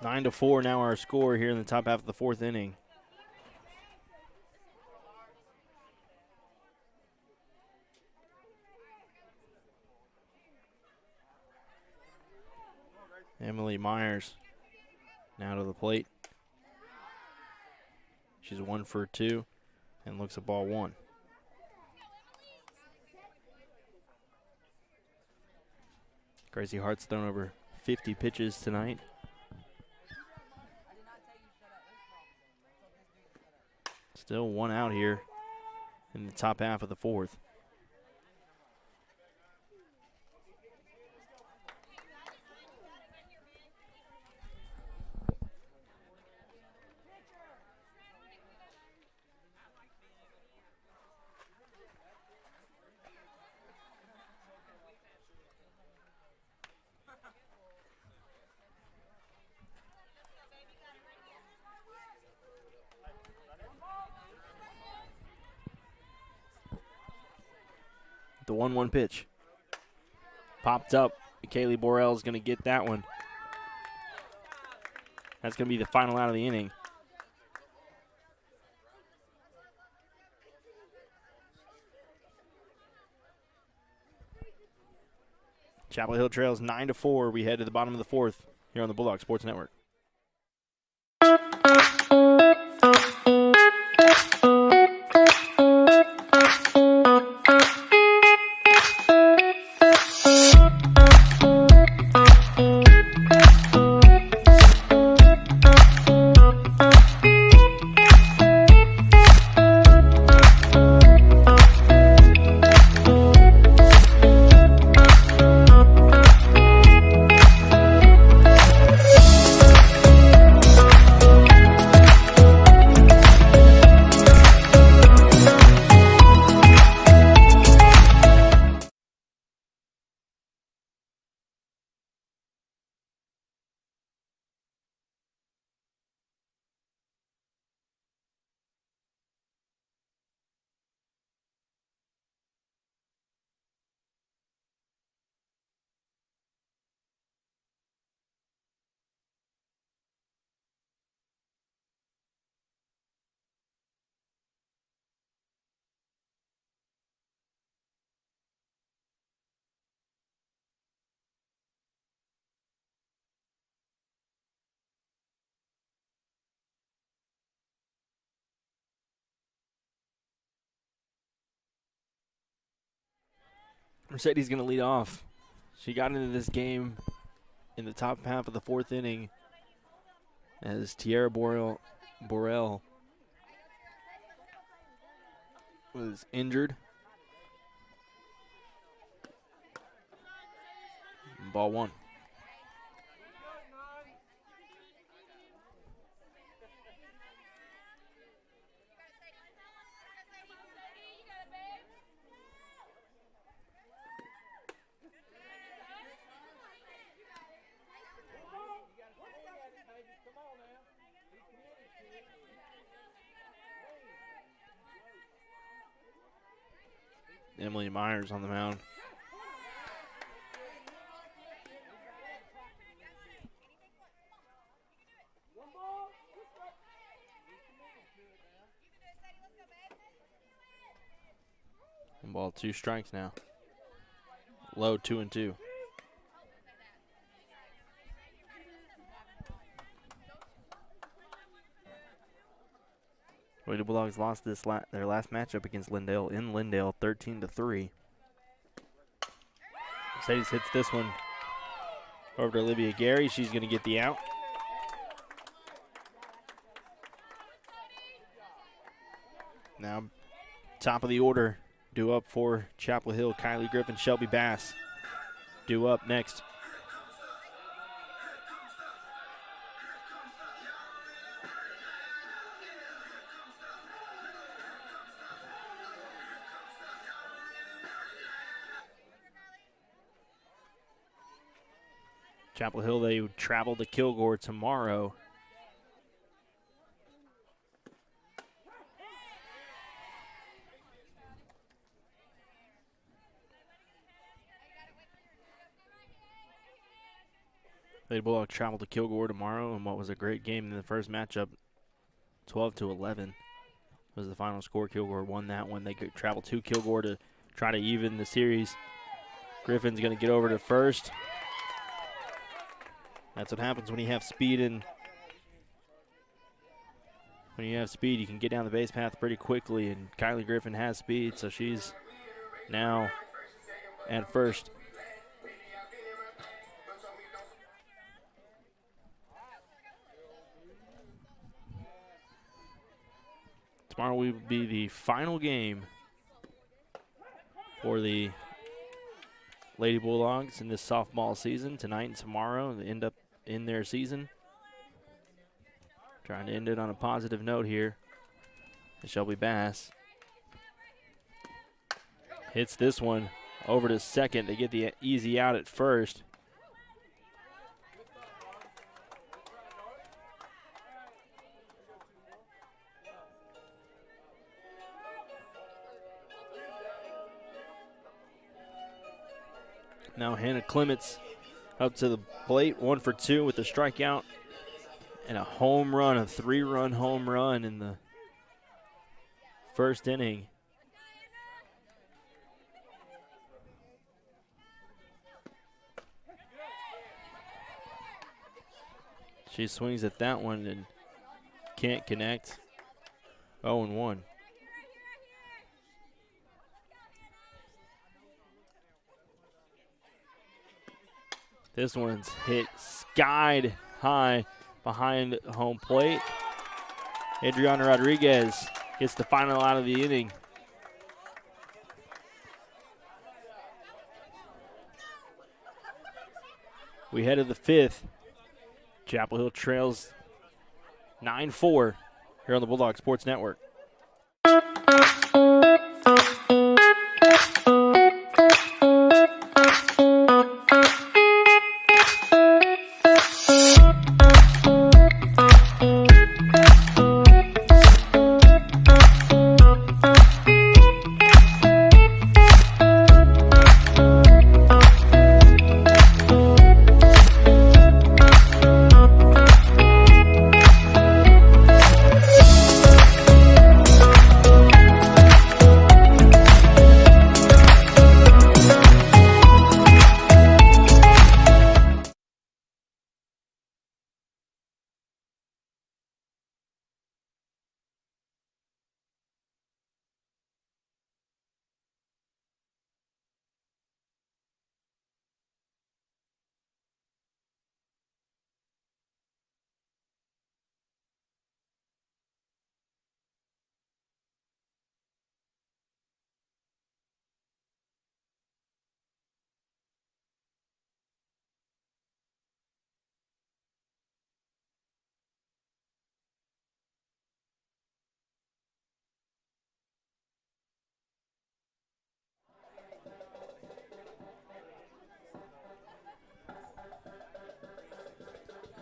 A: 9-4 now our score here in the top half of the fourth inning. Emily Myers now to the plate. She's 1 for 2 and looks at ball 1. Gracie Hart's thrown over 50 pitches tonight. Still 1 out here in the top half of the fourth. The 1-1 pitch. Popped up. Kaylee Borrell is going to get that one. That's going to be the final out of the inning. Chapel Hill trails 9-4. We head to the bottom of the fourth here on the Bulldog Sports Network. Mercedes going to lead off. She got into this game in the top half of the fourth inning as Tiara Borrell was injured. Ball 1. Emily Myers on the mound. And ball 2 strikes now. Low 2-2. Lady Bulldogs lost their last matchup against Lindale in Lindale, 13-3. Mercedes hits this one over to Olivia Gary. She's going to get the out. Now, top of the order, due up for Chapel Hill, Kylie Griffin, Shelby Bass. Due up next. Chapel Hill, they travel to Kilgore tomorrow. Lady Bulldogs travel to Kilgore tomorrow in what was a great game in the first matchup. 12-11 was the final score. Kilgore won that one. They could travel to Kilgore to try to even the series. Griffin's going to get over to first. That's what happens when you have speed, and when you have speed, you can get down the base path pretty quickly, and Kylie Griffin has speed, so she's now at first. Tomorrow will be the final game for the Lady Bulldogs in this softball season. Tonight and tomorrow, they end up in their season. Trying to end it on a positive note here. Shelby Bass hits this one over to second. They get the easy out at first. Now Hannah Clements up to the plate, 1 for 2 with a strikeout and a home run, a 3-run home run in the first inning. She swings at that one and can't connect. 0-1. This one's hit skied high behind home plate. Adriana Rodriguez gets the final out of the inning. We head to the 5th. Chapel Hill trails 9-4 here on the Bulldog Sports Network.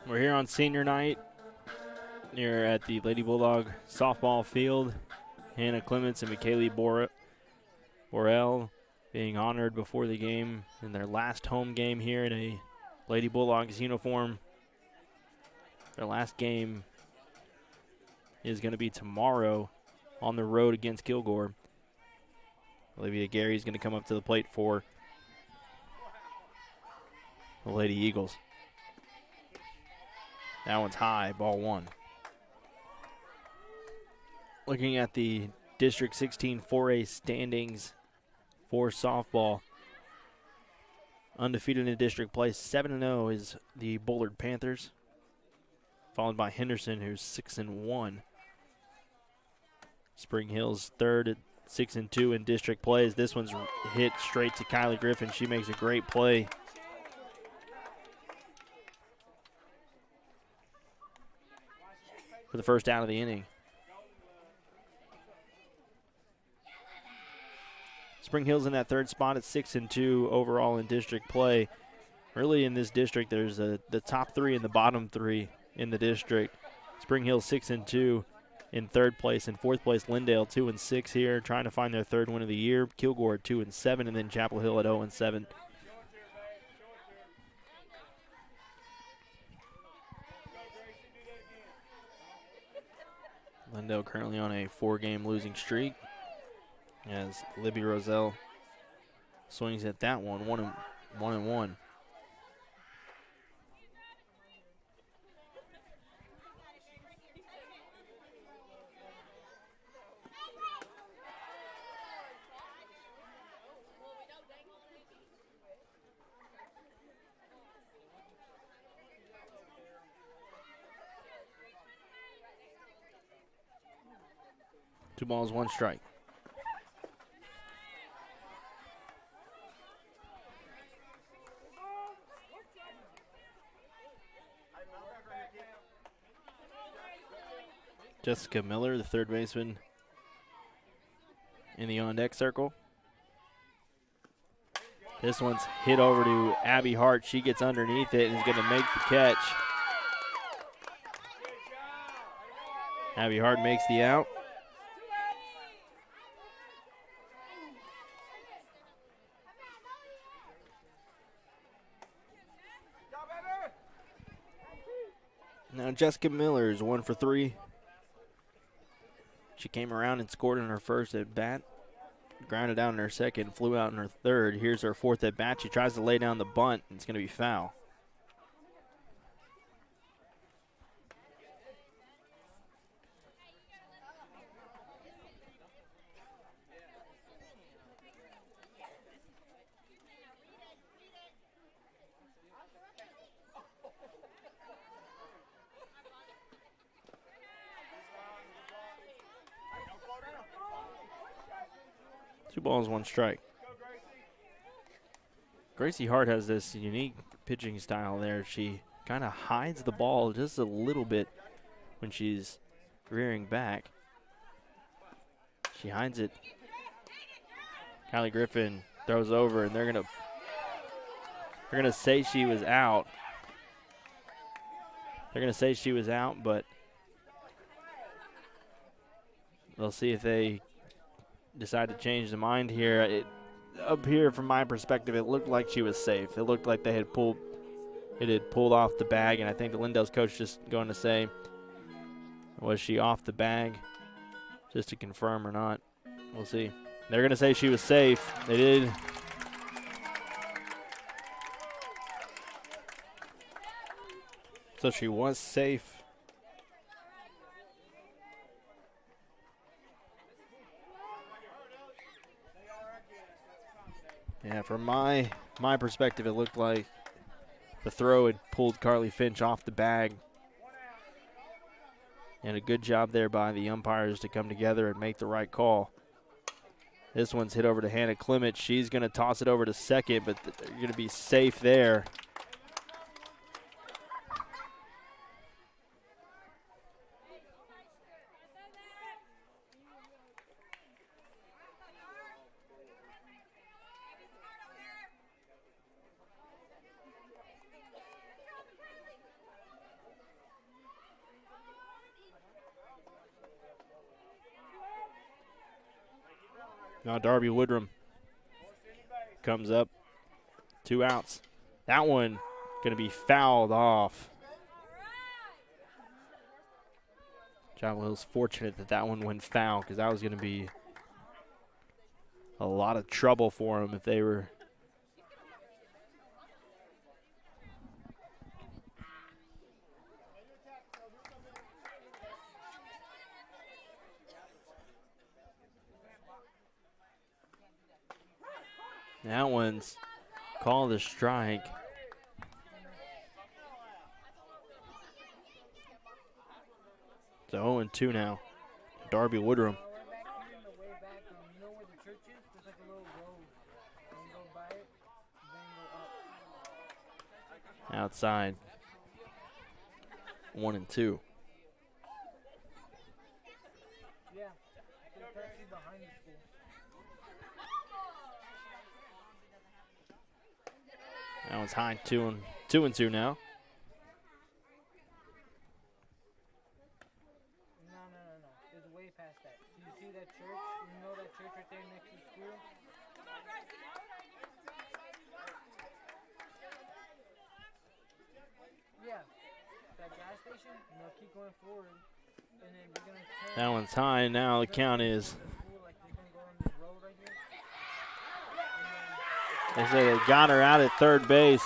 A: We're here on senior night here at the Lady Bulldog softball field. Hannah Clements and McKaylee Borrell being honored before the game in their last home game here in a Lady Bulldogs uniform. Their last game is going to be tomorrow on the road against Kilgore. Olivia Gary is going to come up to the plate for the Lady Eagles. That one's high, ball 1. Looking at the District 16 4A standings for softball. Undefeated in district play, 7-0 is the Bullard Panthers, followed by Henderson, who's 6-1. Spring Hill's third at 6-2 in district plays. This one's hit straight to Kylie Griffin. She makes a great play. For the first out of the inning. Spring Hill's in that third spot at 6-2 overall in district play. Really in this district, there's the top 3 and the bottom 3 in the district. Spring Hill 6-2 in third place. In fourth place, Lindale 2-6 here, trying to find their third win of the year. Kilgore at 2-7, and then Chapel Hill at 0-7. Lindale currently on a 4-game losing streak as Libby Roselle swings at that one, 1-1. Two balls, one strike. Jessica Miller, the third baseman, in the on-deck circle. This one's hit over to Abby Hart. She gets underneath it and is going to make the catch. Abby Hart makes the out. Now Jessica Miller is 1 for 3. She came around and scored in her first at bat. Grounded out in her second, flew out in her third. Here's her fourth at bat. She tries to lay down the bunt, and it's going to be foul. Two balls, one strike. Gracie Hart has this unique pitching style there. She kind of hides the ball just a little bit when she's rearing back. She hides it. Kylie Griffin throws over, and they're gonna say she was out. They're gonna say she was out, but they'll see if they decide to change the mind here. Up here, from my perspective, it looked like she was safe. It looked like they had pulled off the bag, and I think the Lindale's coach just going to say, was she off the bag, just to confirm or not. We'll see. They're going to say she was safe. They did. So she was safe. Yeah, from my perspective, it looked like the throw had pulled Carly Finch off the bag. And a good job there by the umpires to come together and make the right call. This one's hit over to Hannah Clement. She's going to toss it over to second, but they're going to be safe there. Now Darby Woodrum comes up, 2 outs. That one going to be fouled off. Chapel Hill's fortunate that one went foul, because that was going to be a lot of trouble for them if they were. That one's called a strike. So 0-2 now. Darby Woodrum. Outside. 1-2. That one's high, 2-2 now.
D: No. It's way past that. You see that church? You know that church right there next to the school? Yeah. That gas station? No, keep going forward. and then you're gonna turn.
A: That one's high. Now the count is.
D: Like you're gonna go on this road right here.
A: They say they got her out at third base.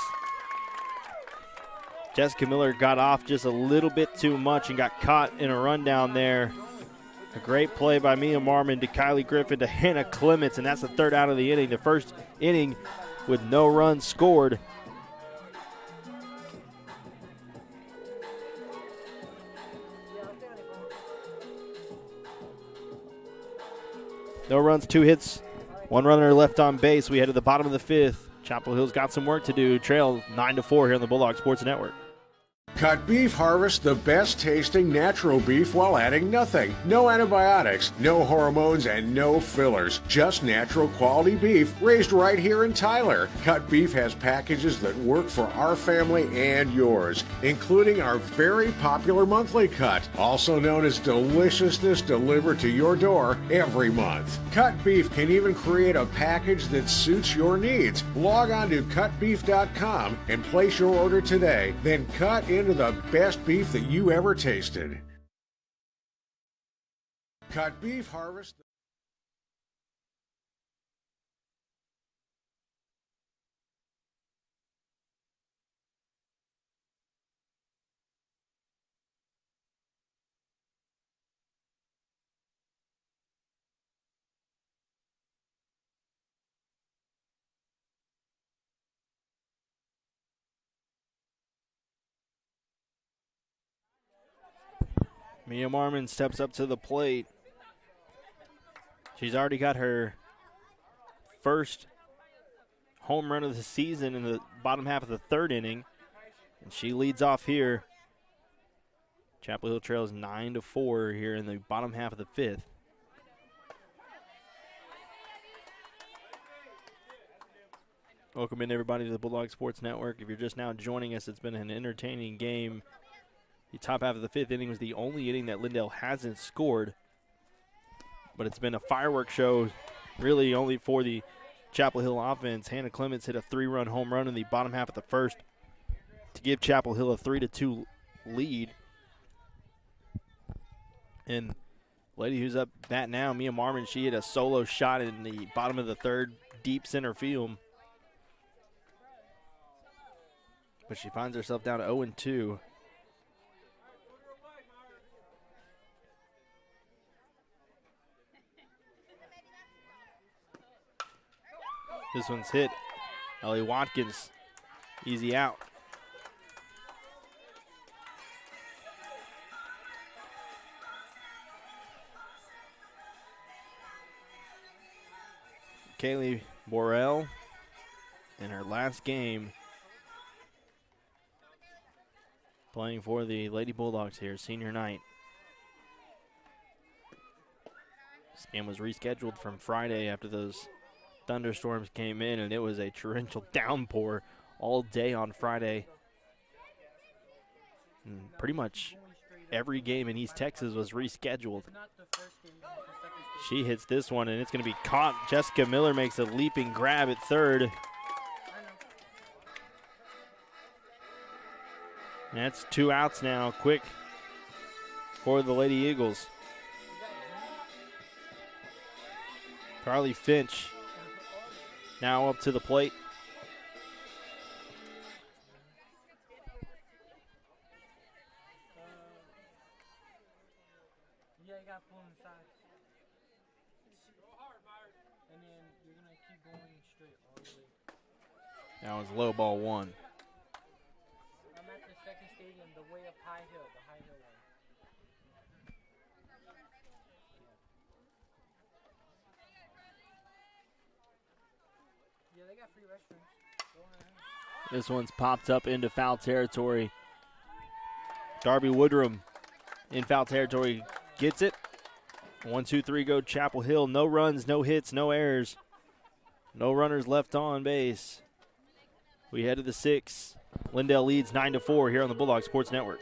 A: Jessica Miller got off just a little bit too much and got caught in a rundown there. A great play by Mia Marmon to Kylie Griffin to Hannah Clements, and that's the third out of the inning. The first inning with no runs scored. No runs, 2 hits, 1 runner left on base. We head to the bottom of the 5th. Chapel Hill's got some work to do. Trail 9-4 here on the Bulldog Sports Network.
C: Cut Beef harvests the best tasting natural beef while adding nothing. No antibiotics, no hormones, and no fillers. Just natural quality beef raised right here in Tyler. Cut Beef has packages that work for our family and yours, including our very popular monthly cut, also known as Deliciousness, delivered to your door every month. Cut Beef can even create a package that suits your needs. Log on to cutbeef.com and place your order today. Then cut into the best beef that you ever tasted. Cut Beef harvest.
A: Mia Marmon steps up to the plate. She's already got her first home run of the season in the bottom half of the 3rd inning, and she leads off here. Chapel Hill trails 9-4 here in the bottom half of the 5th. Welcome in, everybody, to the Bulldog Sports Network. If you're just now joining us, it's been an entertaining game. The top half of the 5th inning was the only inning that Lindale hasn't scored. But it's been a fireworks show, really only for the Chapel Hill offense. Hannah Clements hit a 3-run home run in the bottom half of the 1st to give Chapel Hill a 3-2 lead. And lady who's up bat now, Mia Marmon, she hit a solo shot in the bottom of the 3rd, deep center field. But she finds herself down to 0-2. This one's hit. Ellie Watkins, easy out. Kaylee Borrell in her last game playing for the Lady Bulldogs here, senior night. This game was rescheduled from Friday after those thunderstorms came in, and it was a torrential downpour all day on Friday. And pretty much every game in East Texas was rescheduled. She hits this one, and it's going to be caught. Jessica Miller makes a leaping grab at 3rd. And that's 2 outs now, quick for the Lady Eagles. Carly Finch now up to the plate.
D: Yeah, you gotta pull inside. And then you're gonna keep going straight all the way.
A: That was low ball 1.
D: I'm at the 2nd stadium, the way up High Hill, the High Hill one. Yeah, they got free restrooms. Go on ahead.
A: This one's popped up into foul territory. Darby Woodrum in foul territory gets it. 1-2-3 go Chapel Hill. No runs, no hits, no errors. No runners left on base. We head to the 6th. Lindale leads 9-4 here on the Bulldog Sports Network.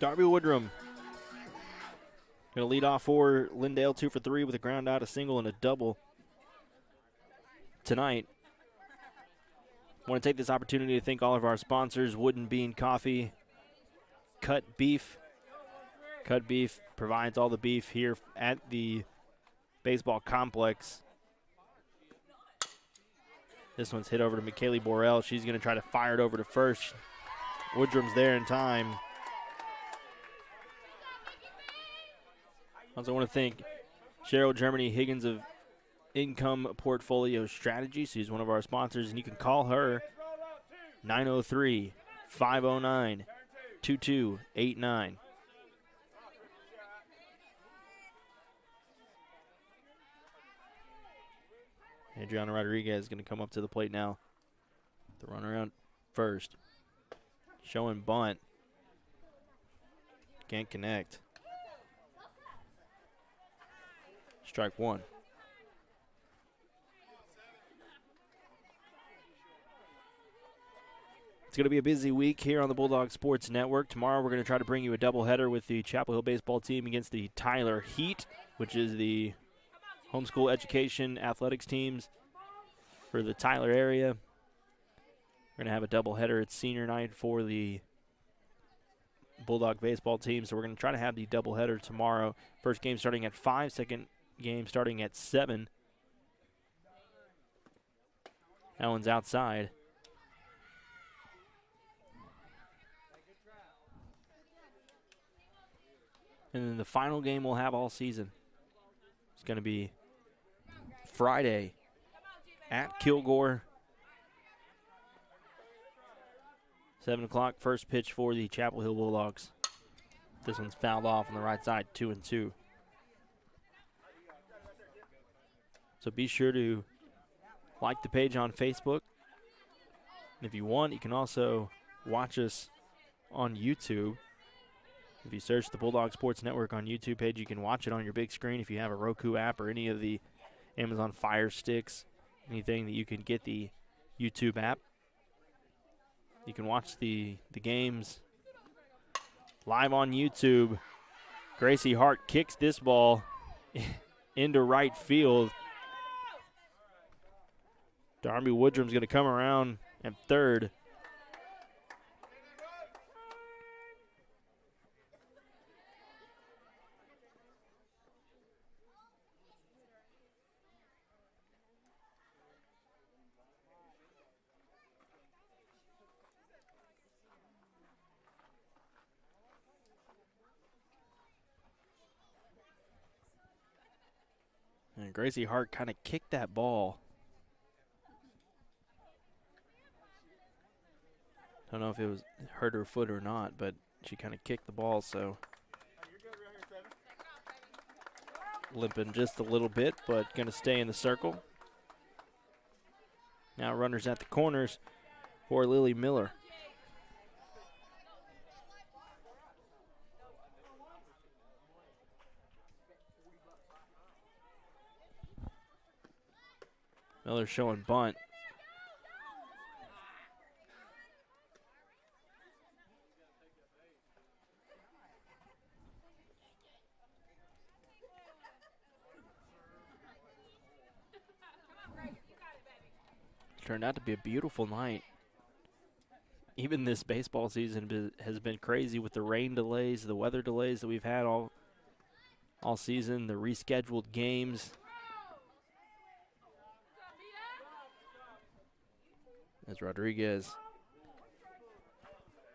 A: Darby Woodrum going to lead off for Lindale, 2 for 3 with a ground out, a single, and a double tonight. I want to take this opportunity to thank all of our sponsors, Wooden Bean Coffee, Cut Beef. Cut Beef provides all the beef here at the baseball complex. This one's hit over to McKaylee Borrell. She's going to try to fire it over to first. Woodrum's there in time. Also want to thank Cheryl Germany Higgins of Income Portfolio Strategy. She's one of our sponsors, and you can call her 903-509-2289. Adriana Rodriguez is going to come up to the plate now. The runner out first. Showing bunt. Can't connect. Strike one. It's going to be a busy week here on the Bulldog Sports Network. Tomorrow we're going to try to bring you a doubleheader with the Chapel Hill baseball team against the Tyler Heat, which is the homeschool education athletics teams for the Tyler area. We're going to have a doubleheader at senior night for the Bulldog baseball team, so we're going to try to have the doubleheader tomorrow. First game starting at 5, second game starting at 7. That one's outside. And then the final game we'll have all season. It's going to be Friday at Kilgore. 7 o'clock, first pitch for the Chapel Hill Bulldogs. This one's fouled off on the right side, 2-2. So be sure to like the page on Facebook. And if you want, you can also watch us on YouTube. If you search the Bulldog Sports Network on YouTube page, you can watch it on your big screen if you have a Roku app or any of the Amazon Fire Sticks, anything that you can get the YouTube app. You can watch the games live on YouTube. Gracie Hart kicks this ball into right field. Darby Woodrum's going to come around at third. And Gracie Hart kind of kicked that ball. Don't know if it was hurt her foot or not, but she kind of kicked the ball, so limping just a little bit, but going to stay in the circle. Now runners at the corners for Lily Miller. Miller showing bunt. Turned out to be a beautiful night. Even this baseball season has been crazy with the rain delays, the weather delays that we've had all season, the rescheduled games. As Rodriguez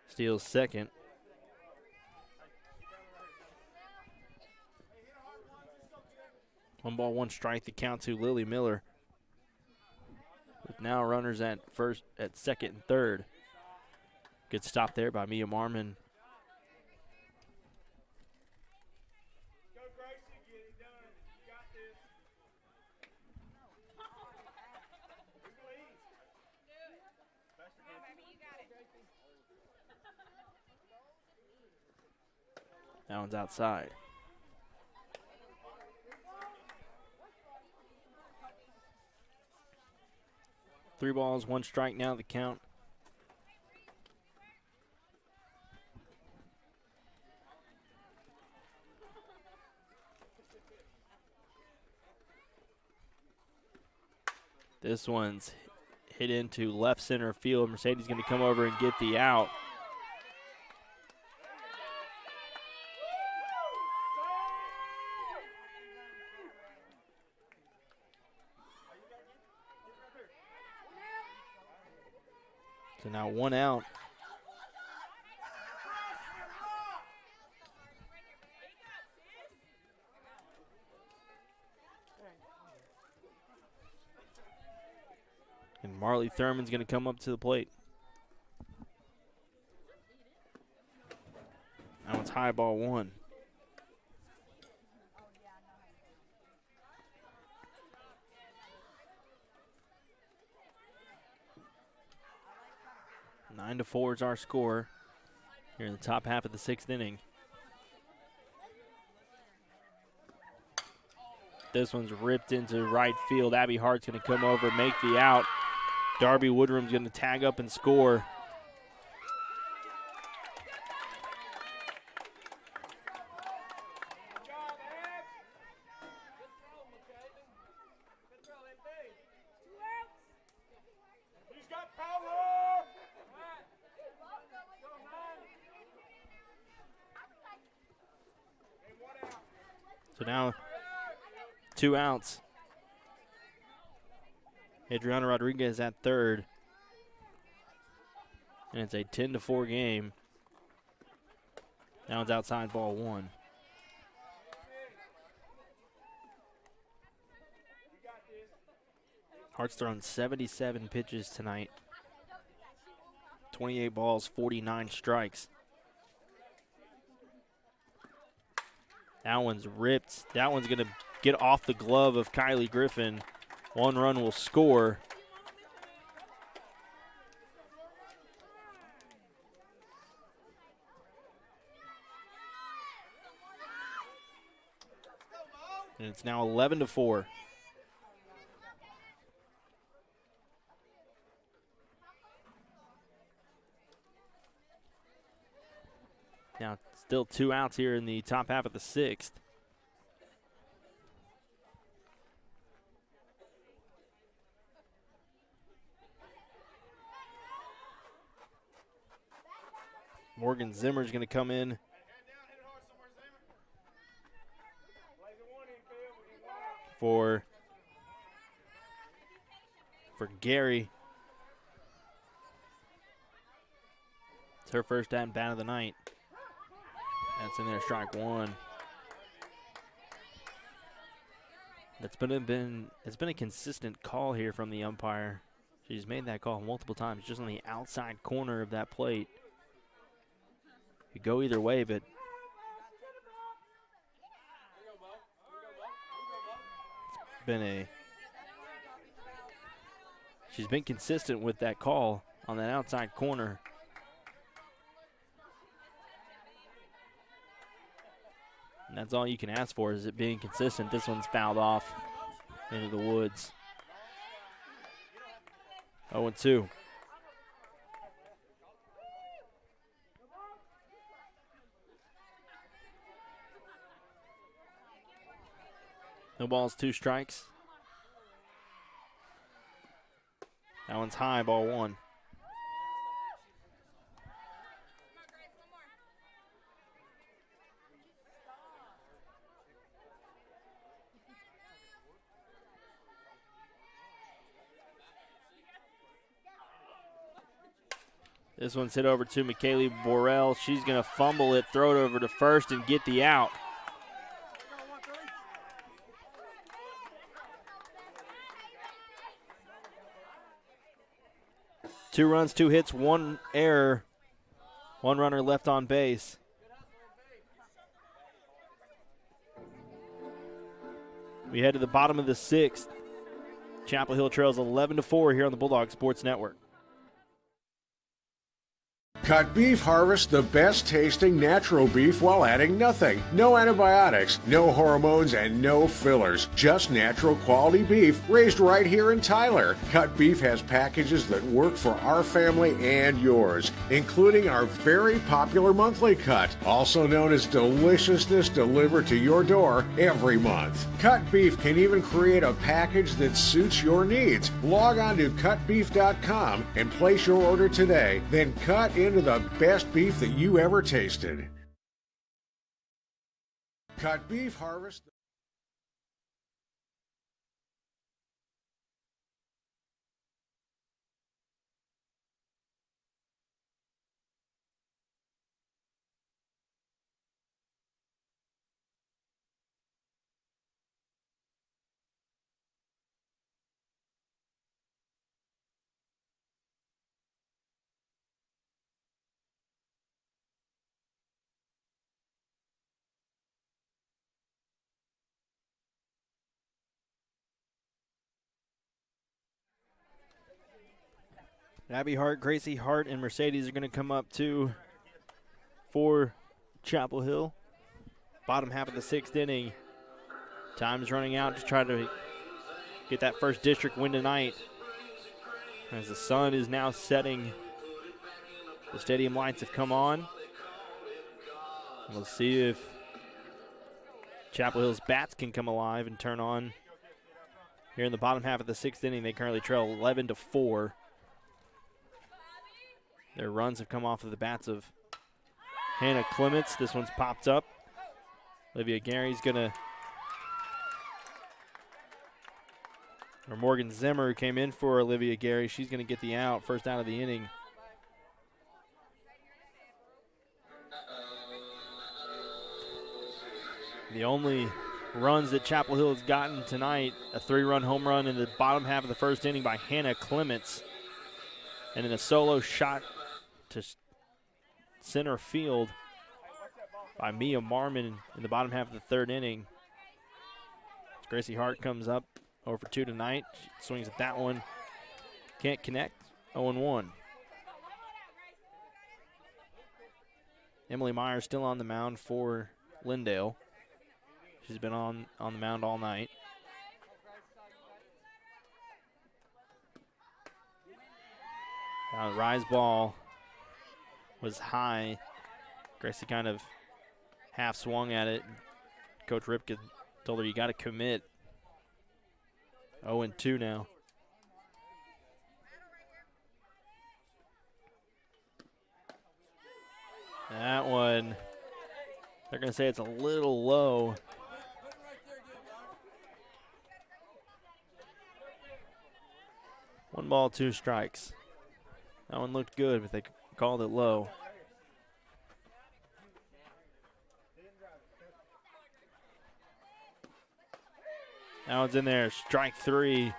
A: steals second. One ball, one strike, the count to Lily Miller. With now runners at second and third. Good stop there by Mia Marmon. That one's outside. Three balls, one strike now, the count. This one's hit into left center field. Mercedes going to come over and get the out. So now 1 out. And Marley Thurman's going to come up to the plate. That one's high, ball 1. Nine to 4 is our score here in the top half of the 6th inning. This one's ripped into right field. Abby Hart's going to come over, make the out. Darby Woodrum's going to tag up and score. So now 2 outs. Adriana Rodriguez at third. And it's a 10-4 game. Now it's outside, ball 1. Hart's thrown 77 pitches tonight. 28 balls, 49 strikes. That one's ripped. That one's going to get off the glove of Kylie Griffin. 1 run will score. And it's now 11-4. Now still 2 outs here in the top half of the 6th. Morgan Zimmer's going to come in for Gary. It's her first at bat of the night. That's in there, strike 1. It's been a consistent call here from the umpire. She's made that call multiple times, just on the outside corner of that plate. You go either way, but she's been consistent with that call on that outside corner. And that's all you can ask for, is it being consistent. This one's fouled off into the woods. 0-2. No balls, 2 strikes. That one's high, ball 1. This one's hit over to McKaylee Borrell. She's going to fumble it, throw it over to first, and get the out. Two runs, 2 hits, 1 error. 1 runner left on base. We head to the bottom of the 6th. Chapel Hill trails 11-4 here on the Bulldog Sports Network.
C: Cut Beef harvests the best tasting natural beef while adding nothing. No antibiotics, no hormones, and no fillers. Just natural quality beef raised right here in Tyler. Cut Beef has packages that work for our family and yours, including our very popular monthly cut, also known as Deliciousness, delivered to your door every month. Cut Beef can even create a package that suits your needs. Log on to cutbeef.com and place your order today. Then cut into the best beef that you ever tasted. Cut Beef harvest.
A: Abby Hart, Gracie Hart, and Mercedes are going to come up too for Chapel Hill. Bottom half of the 6th inning. Time's running out to try to get that first district win tonight. As the sun is now setting, the stadium lights have come on. We'll see if Chapel Hill's bats can come alive and turn on. Here in the bottom half of the 6th inning, they currently trail 11-4. Their runs have come off of the bats of Hannah Clements. This one's popped up. Olivia Gary's gonna, or Morgan Zimmer, who came in for Olivia Gary, she's gonna get the out, first out of the inning. The only runs that Chapel Hill has gotten tonight, a 3-run home run in the bottom half of the 1st inning by Hannah Clements, and then a solo shot to center field by Mia Marmon in the bottom half of the 3rd inning. Gracie Hart comes up 0-for-2 tonight. She swings at that one. Can't connect. 0-1. Emily Meyer still on the mound for Lindale. She's been on the mound all night. The rise ball was high. Gracie kind of half swung at it. Coach Ripken told her, you got to commit. 0-2 now. That one, they're going to say it's a little low. One ball, 2 strikes. That one looked good, but they called it low. That one's in there, strike 3.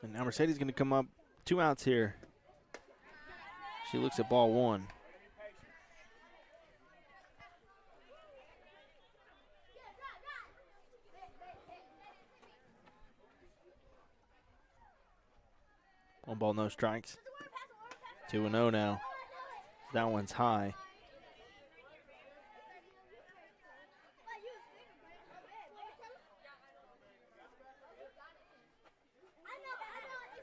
A: And now Mercedes going to come up, 2 outs here. She looks at ball 1. One ball, no strikes. 2-0 now. That one's high.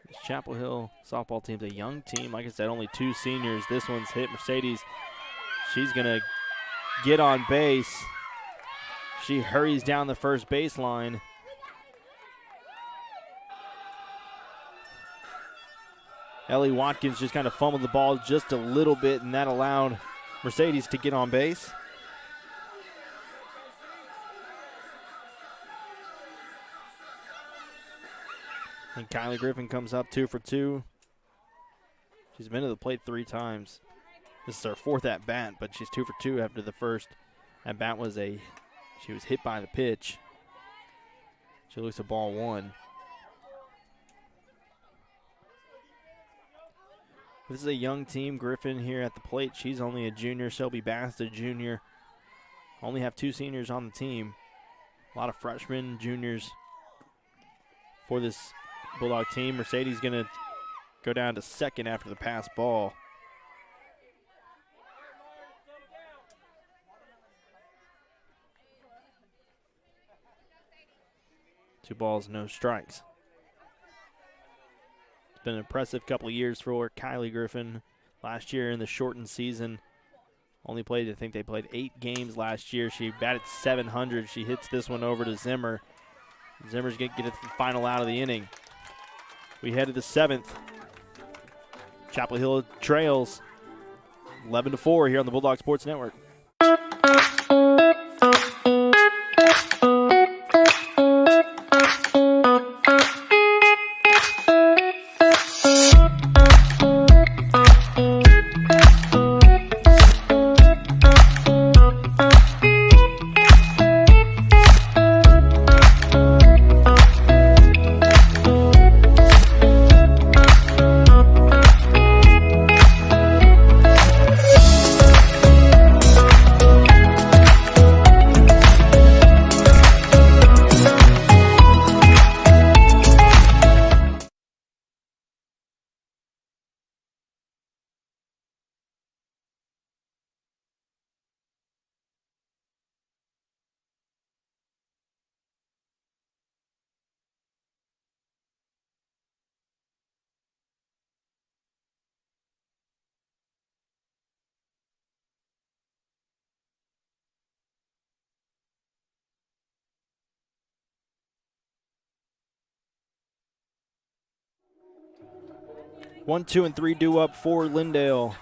A: This Chapel Hill softball team's a young team. Like I said, only 2 seniors. This one's hit Mercedes. She's going to get on base. She hurries down the first baseline. Ellie Watkins just kind of fumbled the ball just a little bit, and that allowed Mercedes to get on base. And Kylie Griffin comes up 2-for-2. She's been to the plate 3 times. This is her 4th at bat, but she's 2-for-2 after the first at bat she was hit by the pitch. She looks at ball 1. This is a young team. Griffin here at the plate. She's only a junior. Shelby Bass, a junior. Only have 2 seniors on the team. A lot of freshmen, juniors for this Bulldog team. Mercedes going to go down to second after the pass ball. Two balls, no strikes. It's been an impressive couple of years for Kylie Griffin. Last year in the shortened season, only played, I think they played 8 games last year. She batted .700. She hits this one over to Zimmer. Zimmer's going to get it the final out of the inning. We head to the 7th. Chapel Hill trails 11-4 here on the Bulldog Sports Network. One, 2, and 3 due up for Lindale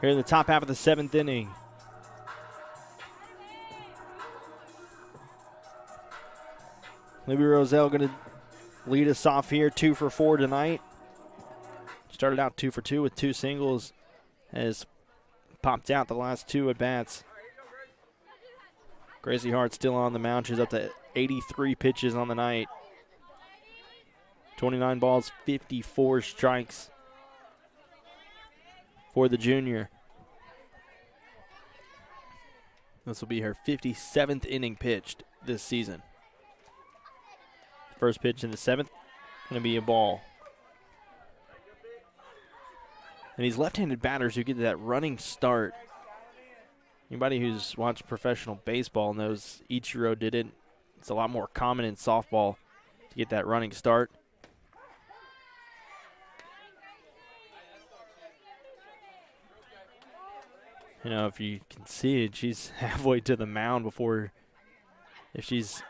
A: here in the top half of the 7th inning. Libby Roselle going to lead us off here, 2 for 4 tonight. Started out 2 for 2 with 2 singles. Has popped out the last 2 at bats. Gracie Hart still on the mound. She's up to 83 pitches on the night. 29 balls, 54 strikes for the junior. This will be her 57th inning pitched this season. First pitch in the 7th, going to be a ball. And these left-handed batters who get that running start, anybody who's watched professional baseball knows Ichiro did it. It's a lot more common in softball to get that running start. You know, if you can see it, she's halfway to the mound before, if she's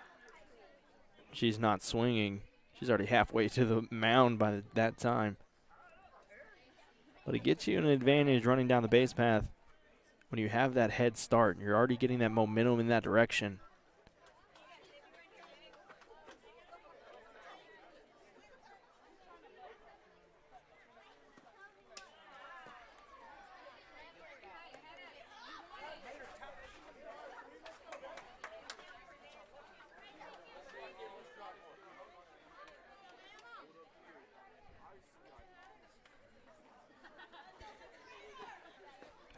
A: not swinging, she's already halfway to the mound by that time. But it gets you an advantage running down the base path when you have that head start. You're already getting that momentum in that direction.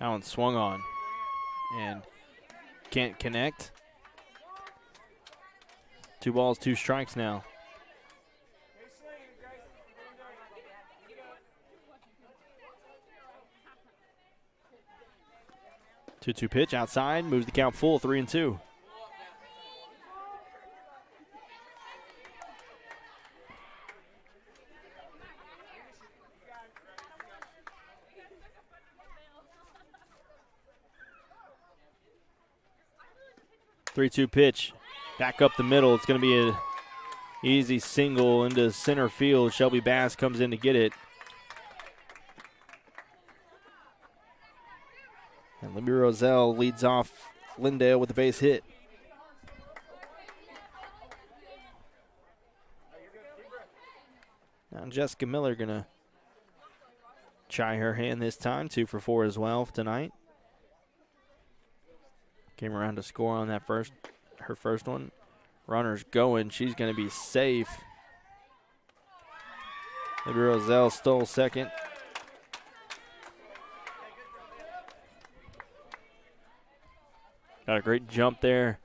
A: That one swung on and can't connect. 2 balls, 2 strikes now. Two pitch outside, moves the count full, 3-2. Three-two pitch, back up the middle. It's going to be an easy single into center field. Shelby Bass comes in to get it. And Libby Roselle leads off Lindale with a base hit. Now Jessica Miller going to try her hand this time. 2 for 4 as well tonight. Came around to score on that her first one. Runner's going. She's going to be safe. Libby Roselle stole second. Got a great jump there.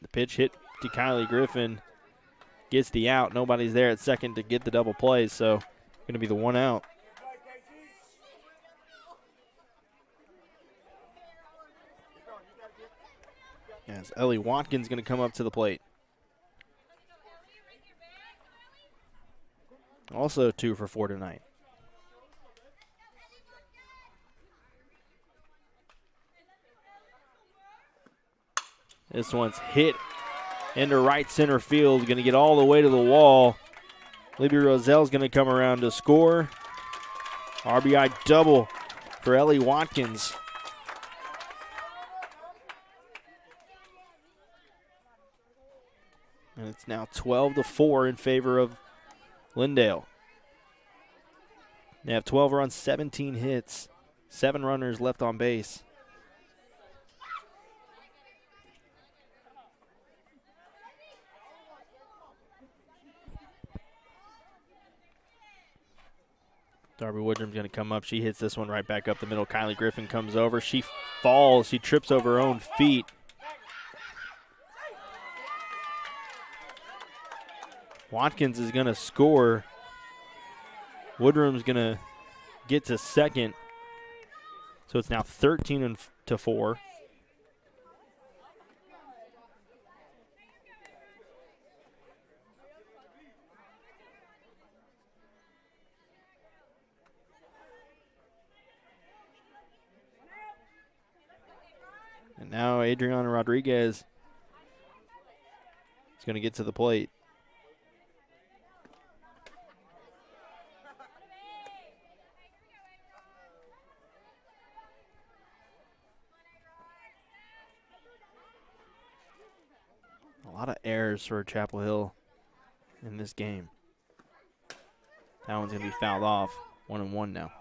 A: The pitch hit to Kylie Griffin. Gets the out. Nobody's there at second to get the double play, so going to be the one out. As Ellie Watkins going to come up to the plate. Also 2 for 4 tonight. This one's hit into right center field. Going to get all the way to the wall. Libby Rozelle's going to come around to score. RBI double for Ellie Watkins. And it's now 12-4 in favor of Lindale. They have 12 runs, 17 hits, 7 runners left on base. Darby Woodrum's going to come up. She hits this one right back up the middle. Kylie Griffin comes over. She falls. She trips over her own feet. Watkins is going to score. Woodrum's going to get to second. So it's now 13-4. And now Adriana Rodriguez is going to get to the plate. A lot of errors for Chapel Hill in this game. That one's going to be fouled off. 1-1 now.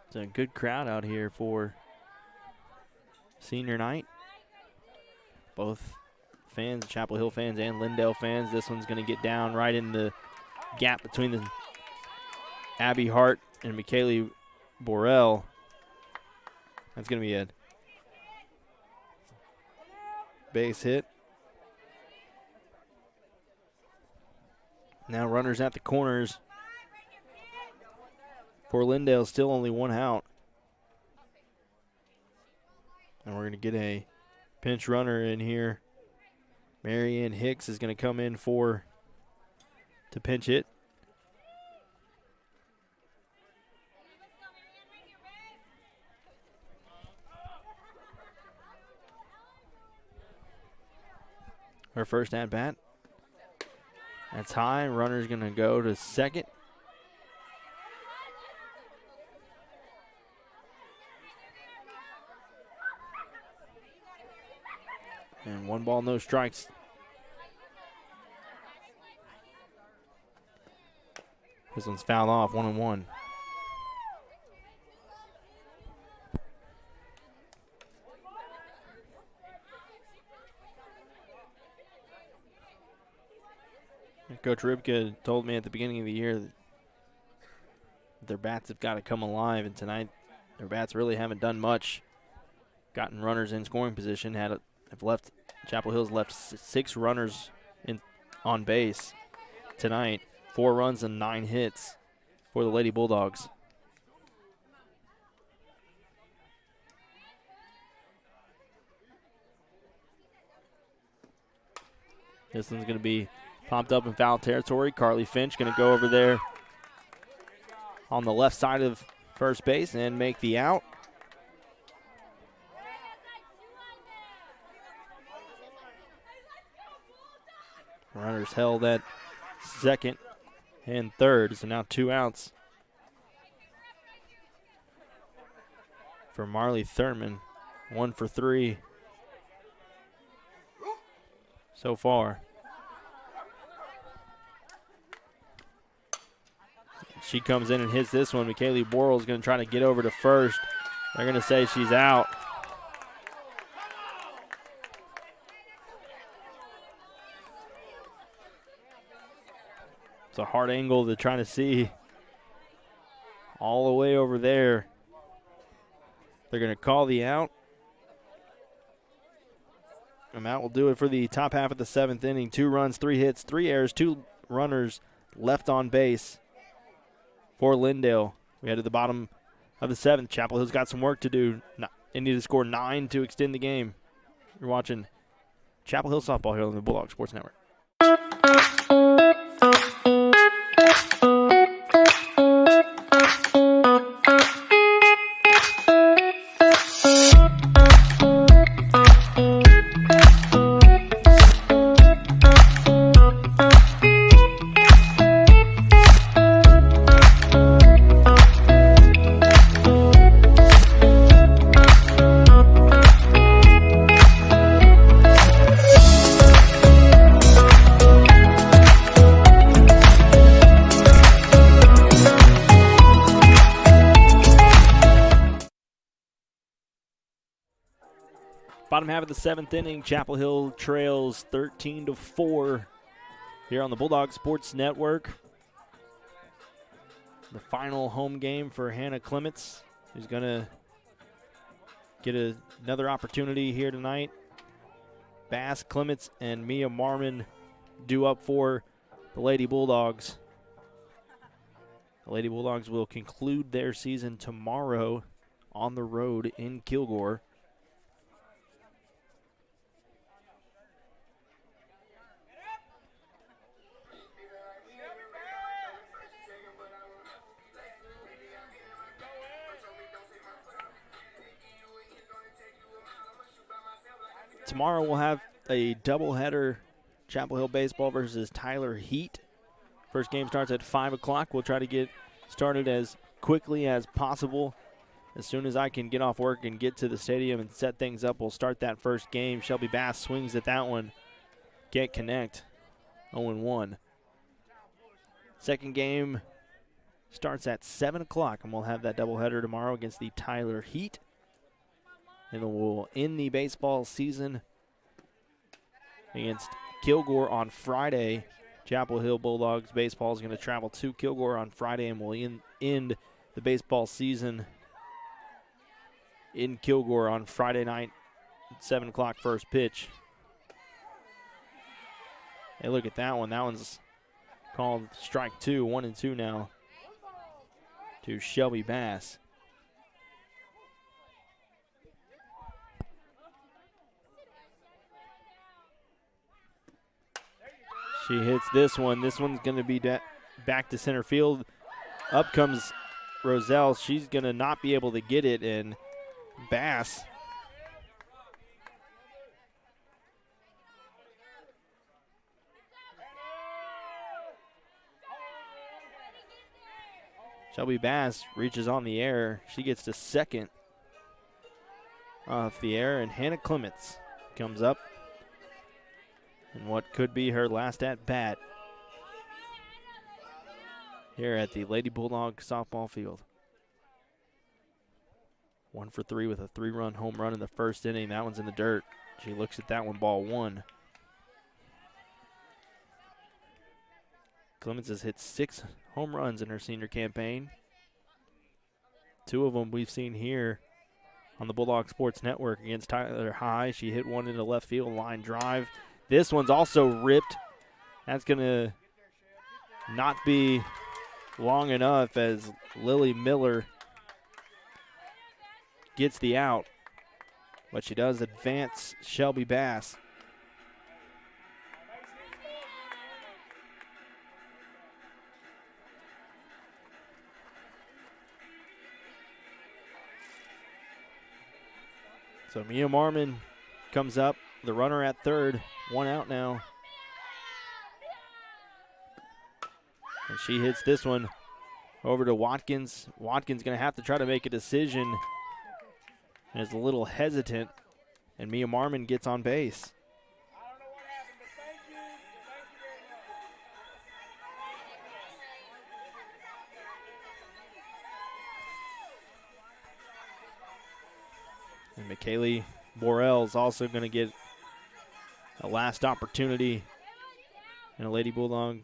A: It's a good crowd out here for senior night. Both fans, Chapel Hill fans and Lindale fans. This one's going to get down right in the gap between the Abby Hart and McKaylee Borrell. That's going to be a base hit. Now runners at the corners. For Lindale, still only 1 out. And we're going to get a pinch runner in here. Marianne Hicks is going to come in to pinch hit. Her first at bat. That's high. Runner's going to go to second. And 1 ball, no strikes. This one's fouled off, 1-1. Coach Ribka told me at the beginning of the year that their bats have got to come alive, and tonight their bats really haven't done much. Gotten runners in scoring position, Chapel Hill's left 6 runners on base tonight. 4 runs and 9 hits for the Lady Bulldogs. This one's going to be popped up in foul territory. Carly Finch going to go over there on the left side of first base and make the out. Runners held at second and third, so now 2 outs for Marley Thurman. 1 for 3 so far. She comes in and hits this one. McKaylee Borrell is going to try to get over to first. They're going to say she's out. It's a hard angle to try to see all the way over there. They're going to call the out. And that will do it for the top half of the 7th inning. 2 runs, 3 hits, 3 errors, 2 runners left on base for Lindale. We head to the bottom of the 7th. Chapel Hill's got some work to do. They need to score 9 to extend the game. You're watching Chapel Hill softball here on the Bulldog Sports Network. Bottom half of the 7th inning, Chapel Hill trails 13-4 here on the Bulldog Sports Network. The final home game for Hannah Clements, who's going to get another opportunity here tonight. Bass, Clements, and Mia Marmon due up for the Lady Bulldogs. The Lady Bulldogs will conclude their season tomorrow on the road in Kilgore. Tomorrow we'll have a doubleheader, Chapel Hill baseball versus Tyler Heat. First game starts at 5 o'clock. We'll try to get started as quickly as possible. As soon as I can get off work and get to the stadium and set things up, we'll start that first game. Shelby Bass swings at that one. Can't connect. 0-1. Second game starts at 7 o'clock, and we'll have that doubleheader tomorrow against the Tyler Heat. And we'll end the baseball season against Kilgore on Friday. Chapel Hill Bulldogs baseball is going to travel to Kilgore on Friday, and we'll end the baseball season in Kilgore on Friday night, 7 o'clock first pitch. Hey, look at that one. That one's called strike 2, 1-2 now to Shelby Bass. She hits this one. This one's going to be back to center field. Up comes Roselle. She's going to not be able to get it, and Bass Shelby Bass reaches on the air. She gets to second off the air, and Hannah Clements comes up in what could be her last at-bat here at the Lady Bulldog softball field. 1 for 3 with a 3-run home run in the first inning. That one's in the dirt. She looks at that one, ball 1. Clements has hit 6 home runs in her senior campaign. 2 of them we've seen here on the Bulldog Sports Network against Tyler High. She hit one into left field, line drive. This one's also ripped. That's going to not be long enough as Lily Miller gets the out. But she does advance Shelby Bass. So Mia Marmon comes up, the runner at third, 1 out now. And she hits this one over to Watkins. Watkins going to have to try to make a decision and is a little hesitant, and Mia Marmon gets on base. Kaylee Borell's also going to get a last opportunity in a Lady Bulldog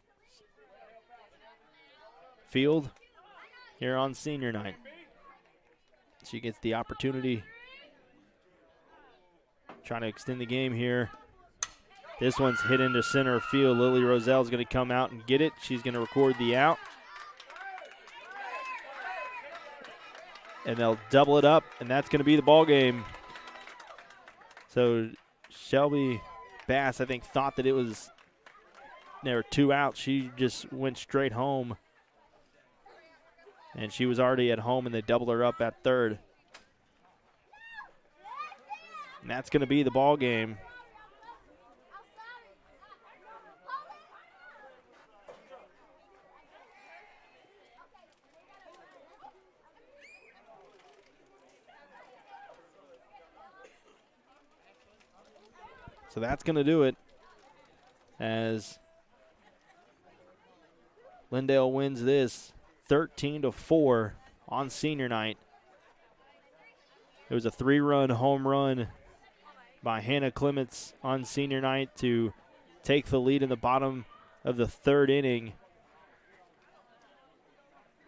A: field here on senior night. She gets the opportunity, trying to extend the game here. This one's hit into center field. Lily Roselle's going to come out and get it. She's going to record the out. And they'll double it up, and that's going to be the ball game. So Shelby Bass, I think, thought that there were 2 outs. She just went straight home. And she was already at home, and they doubled her up at third. And that's going to be the ball game. So that's going to do it as Lindale wins this 13-4 on senior night. It was a 3-run home run by Hannah Clements on senior night to take the lead in the bottom of the 3rd inning.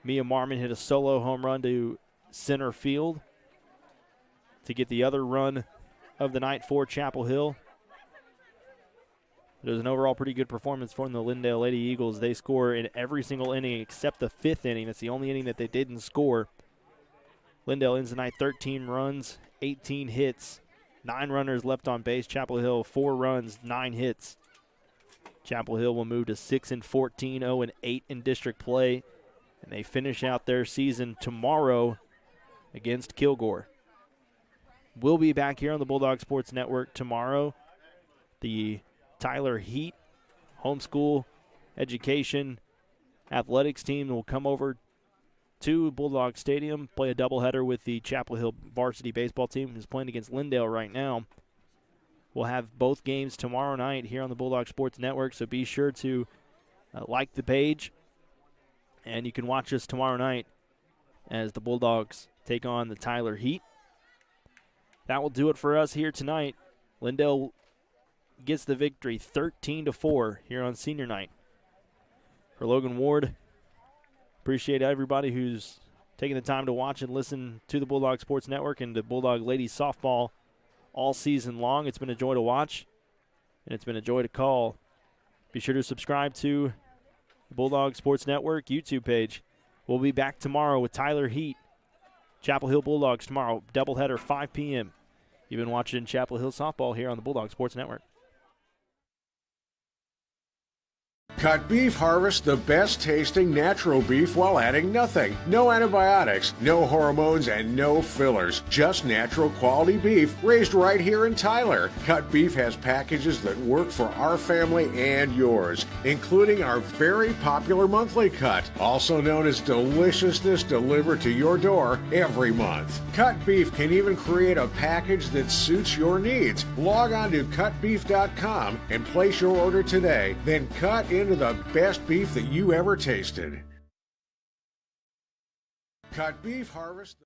A: Mia Marmon hit a solo home run to center field to get the other run of the night for Chapel Hill. It was an overall pretty good performance from the Lindale Lady Eagles. They score in every single inning except the 5th inning. That's the only inning that they didn't score. Lindale ends the night 13 runs, 18 hits, 9 runners left on base. Chapel Hill 4 runs, 9 hits. Chapel Hill will move to 6-14, 0-8 in district play, and they finish out their season tomorrow against Kilgore. We'll be back here on the Bulldog Sports Network tomorrow. The Tyler Heat homeschool education athletics team will come over to Bulldog Stadium, play a doubleheader with the Chapel Hill varsity baseball team, who's playing against Lindale right now. We'll have both games tomorrow night here on the Bulldog Sports Network, so be sure to like the page, and you can watch us tomorrow night as the Bulldogs take on the Tyler Heat. That will do it for us here tonight. Lindale gets the victory 13-4 here on senior night. For Logan Ward, appreciate everybody who's taking the time to watch and listen to the Bulldog Sports Network and the Bulldog Ladies Softball all season long. It's been a joy to watch, and it's been a joy to call. Be sure to subscribe to the Bulldog Sports Network YouTube page. We'll be back tomorrow with Tyler Heat, Chapel Hill Bulldogs tomorrow, doubleheader 5 p.m. You've been watching Chapel Hill Softball here on the Bulldog Sports Network.
C: Cut Beef harvests the best tasting natural beef while adding nothing. No antibiotics, no hormones, and no fillers. Just natural quality beef raised right here in Tyler. Cut Beef has packages that work for our family and yours, including our very popular monthly cut, also known as Deliciousness, delivered to your door every month. Cut Beef can even create a package that suits your needs. Log on to cutbeef.com and place your order today. Then cut into the best beef that you ever tasted. Cut Beef harvest.